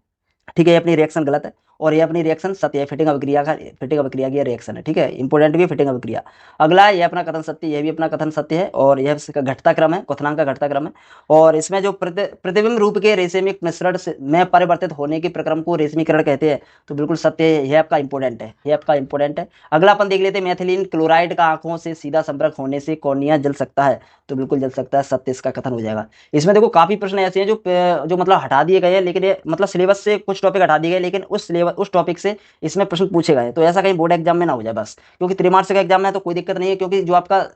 ठीक है, ये अपनी रिएक्शन गलत है और ये अपनी रिएक्शन सत्य है। फिटिंग अभिक्रिया की रिएक्शन है। ठीक है, इंपोर्टेंट भी फिटिंग अभिक्रिया। अगला ये अपना कथन सत्य, यह भी अपना कथन सत्य है और यह इसका घटता क्रम है, क्वथनांक का घटता क्रम है। और इसमें जो प्रतिबिंब रूप के रेशमिक मिश्रण में परिवर्तित होने के प्रक्रम को रेशमीकरण कहते हैं। तो बिल्कुल सत्य है, यह आपका इंपोर्टेंट है, यह आपका इंपोर्टेंट है। अगला अपन देख लेते हैं, मैथिलीन क्लोराइड का आंखों से सीधा संपर्क होने से कॉर्निया जल सकता है। तो बिल्कुल जल सकता है, सत्य इसका कथन हो जाएगा। इसमें देखो काफी प्रश्न ऐसे हैं जो मतलब हटा दिए गए हैं, लेकिन ये मतलब सिलेबस से कुछ टॉपिक हटा दिए गए, लेकिन उस टॉपिक से इसमें प्रश्न पूछे गए। तो ऐसा कहीं बोर्ड एग्जाम में ना हो जाए बस, क्योंकि त्रिमासिक एग्जाम में है तो कोई दिक्कत नहीं है, क्योंकि जो आपका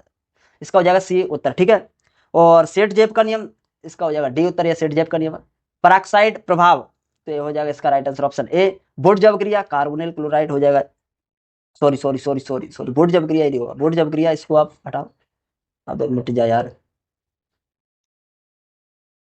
इसका हो जाएगा सी उत्तर। ठीक है, और सेट जेब का नियम इसका हो जाएगा डी उत्तर, या सेट जेब का नियम। पराक्साइड प्रभाव, तो ये हो जाएगा इसका right answer option A. Board जब क्रिया कार्बोनिल क्लोराइड हो जाएगा। Sorry sorry sorry sorry sorry, board जब क्रिया ही होगा, बोर्ड जब क्रिया, इसको आप हटाओ। अब मिट जाए यार,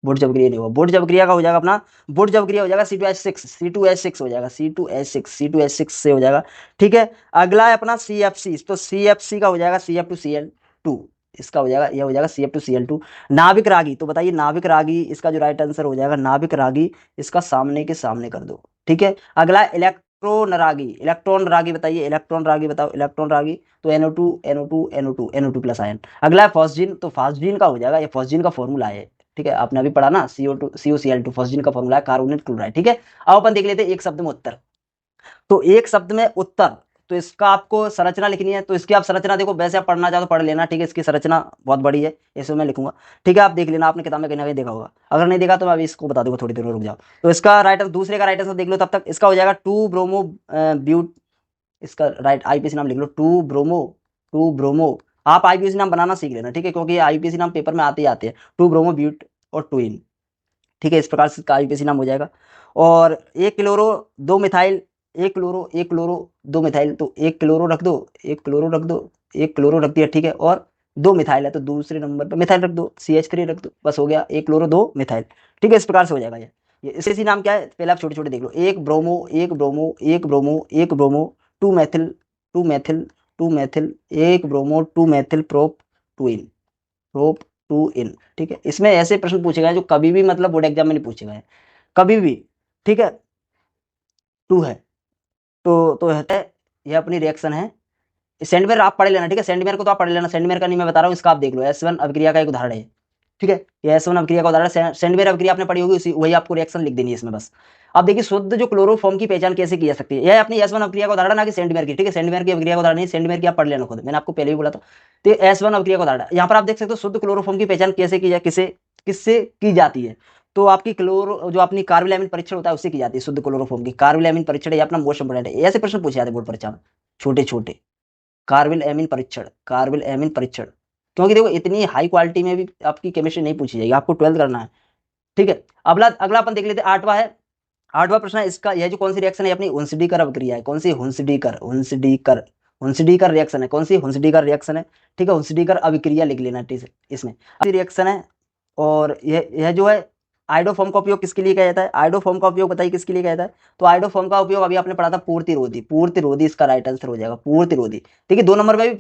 बोर्ड जब क्रिया नहीं होगा। बोर्ड जब क्रिया का हो जाएगा अपना, बोर्ड जब क्रिया हो जाएगा C2H6, C2H6 हो जाएगा, C2H6, C2H6 से हो जाएगा। ठीक है, अगला है अपना CFC, तो CFC का हो जाएगा CF2Cl2, इसका हो जाएगा, यह हो जाएगा CF2Cl2। नाभिक रागी, तो बताइए नाभिक रागी इसका जो राइट आंसर हो जाएगा नाभिक रागी, इसका सामने के सामने कर दो। ठीक है, अगला इलेक्ट्रॉन रागी, इलेक्ट्रॉन रागी बताइए, इलेक्ट्रॉन रागी बताओ, इलेक्ट्रॉन रागी। तो NO2 NO2 NO2 NO2 plus ion. अगला है फॉस्जीन, तो फॉस्जीन का हो जाएगा, ये फॉस्जीन का फॉर्मूला है। ठीक है, आपने अभी पढ़ा ना, CO2 COCl2, फॉस्जीन का फॉर्मूला है कार्बोनेट क्लोराइड। ठीक है, अब अपन देख लेते हैं एक शब्द में उत्तर। तो एक शब्द में उत्तर, तो इसका आपको संरचना लिखनी है। तो इसकी आप संरचना देखो, वैसे आप पढ़ना चाहो तो पढ़ लेना। ठीक है, इसकी संरचना बहुत बड़ी है, इसमें मैं लिखूंगा। ठीक है, आप देख लेना, आपने किताब में कहीं ना कहीं देखा होगा। अगर नहीं देखा तो मैं अभी इसको बता दूंगा, थोड़ी देर में रुक जाओ। तो इसका राइट आंसर, दूसरे का राइट आंसर देख लो तब तक। इसका हो जाएगा 2 ब्रोमो ब्यूट, इसका राइट आईपीसी नाम लिख लो, 2 ब्रोमो। आप आईपीसी नाम बनाना सीख लेना। ठीक है, क्योंकि आईपीसी नाम पेपर में आते ही आते हैं, 2 ब्रोमो ब्यूट और 2 इन। ठीक है, इस प्रकार से इसका आईपीसी नाम हो जाएगा। और 1 क्लोरो 2 मिथाइल, 1 क्लोरो 2 मिथाइल, तो 1 क्लोरो रख दो, 1 क्लोरो रख दो, 1 क्लोरो रख दिया। ठीक है, और 2 मिथाइल है तो दूसरे नंबर पर मिथाइल रख दो, CH3 रख दो, बस हो गया 1 क्लोरो 2 मिथाइल। ठीक है, इस प्रकार से हो जाएगा। ये इसी नाम क्या है, पहले आप छोटे छोटे देख लो, 1 bromo 1 bromo 1 bromo 1 bromo 2 Maithil 2 Maithil 2 Maithil 1 bromo 2 Maithil prop 2 इन, प्रोप 2 इन। ठीक है, इसमें ऐसे प्रश्न पूछे गए जो कभी भी मतलब बोर्ड एग्जाम में नहीं पूछे गए, कभी भी। ठीक है, 2 है तो है, ये अपनी रिएक्शन है। सेंडमेयर आप पढ़ लेना। ठीक है, सेंडमेयर को तो आप पढ़ लेना, सेंडमेयर का नहीं मैं बता रहा हूँ, इसका आप देख लो, S1 अभिक्रिया का एक उदाहरण है। ठीक है, ये S1 अभिक्रिया का उदाहरण है। सेंडमेयर अभिक्रिया आपने पढ़ी होगी, उसी वही आपको रिएक्शन लिख देनी है इसमें बस। अब देखिए, शुद्ध जो क्लोरोफॉर्म की पहचान कैसे की जा सकती है, यह अपनी S1 अभिक्रिया का उदाहरण है कि सेंडमेयर की। ठीक है, सेंडमेयर की अभिक्रिया का उदाहरण नहीं, सेंडमेयर की आप पढ़ लेना खुद, मैंने आपको पहले भी बोला था। तो S1 अभिक्रिया का उदाहरण, यहाँ पर आप देख सकते हो शुद्ध क्लोरोफॉर्म की पहचान कैसे की जाए, किससे की जाती है। तो आपकी जो अपनी कार्बोलैमिन परीक्षण होता है उससे की जाती है, शुद्ध क्लोरोफॉर्म की कार्बोलैमिन परीक्षण, ये अपना मोस्ट इंपोर्टेंट है। ऐसे प्रश्न पूछे जाते हैं बोर्ड परीक्षा में, छोटे छोटे। कार्बिल एमिन परीक्षण, कार्बिल एमिन परीक्षण, क्योंकि देखो इतनी हाई क्वालिटी में भी आपकी केमिस्ट्री नहीं पूछी जाएगी, आपको 12th करना है। ठीक है, अगला अपन देख लेते हैं, 8वां है। 8वां प्रश्न है इसका, यह जो कौन सी रिएक्शन है अपनी हुंसडीकर अभिक्रिया है। कौन सी? हुंसडीकर रिएक्शन है। कौन सी? हुंसडीकर रिएक्शन है। ठीक है, हुंसडीकर अभिक्रिया लिख लेना इसमें रिएक्शन है। और यह जो है आइडोफॉर्म का उपयोग किसके लिए किया जाता है? आइडोफॉर्म का उपयोग बताइए किसके लिए किया जाता है? तो आइडोफॉर्म का उपयोग अभी आपने पढ़ा था पूर्तिरोधी, पूर्तिरोधी इसका राइट आंसर हो जाएगा, पूर्तिरोधी। ठीक है, 2 नंबर में भी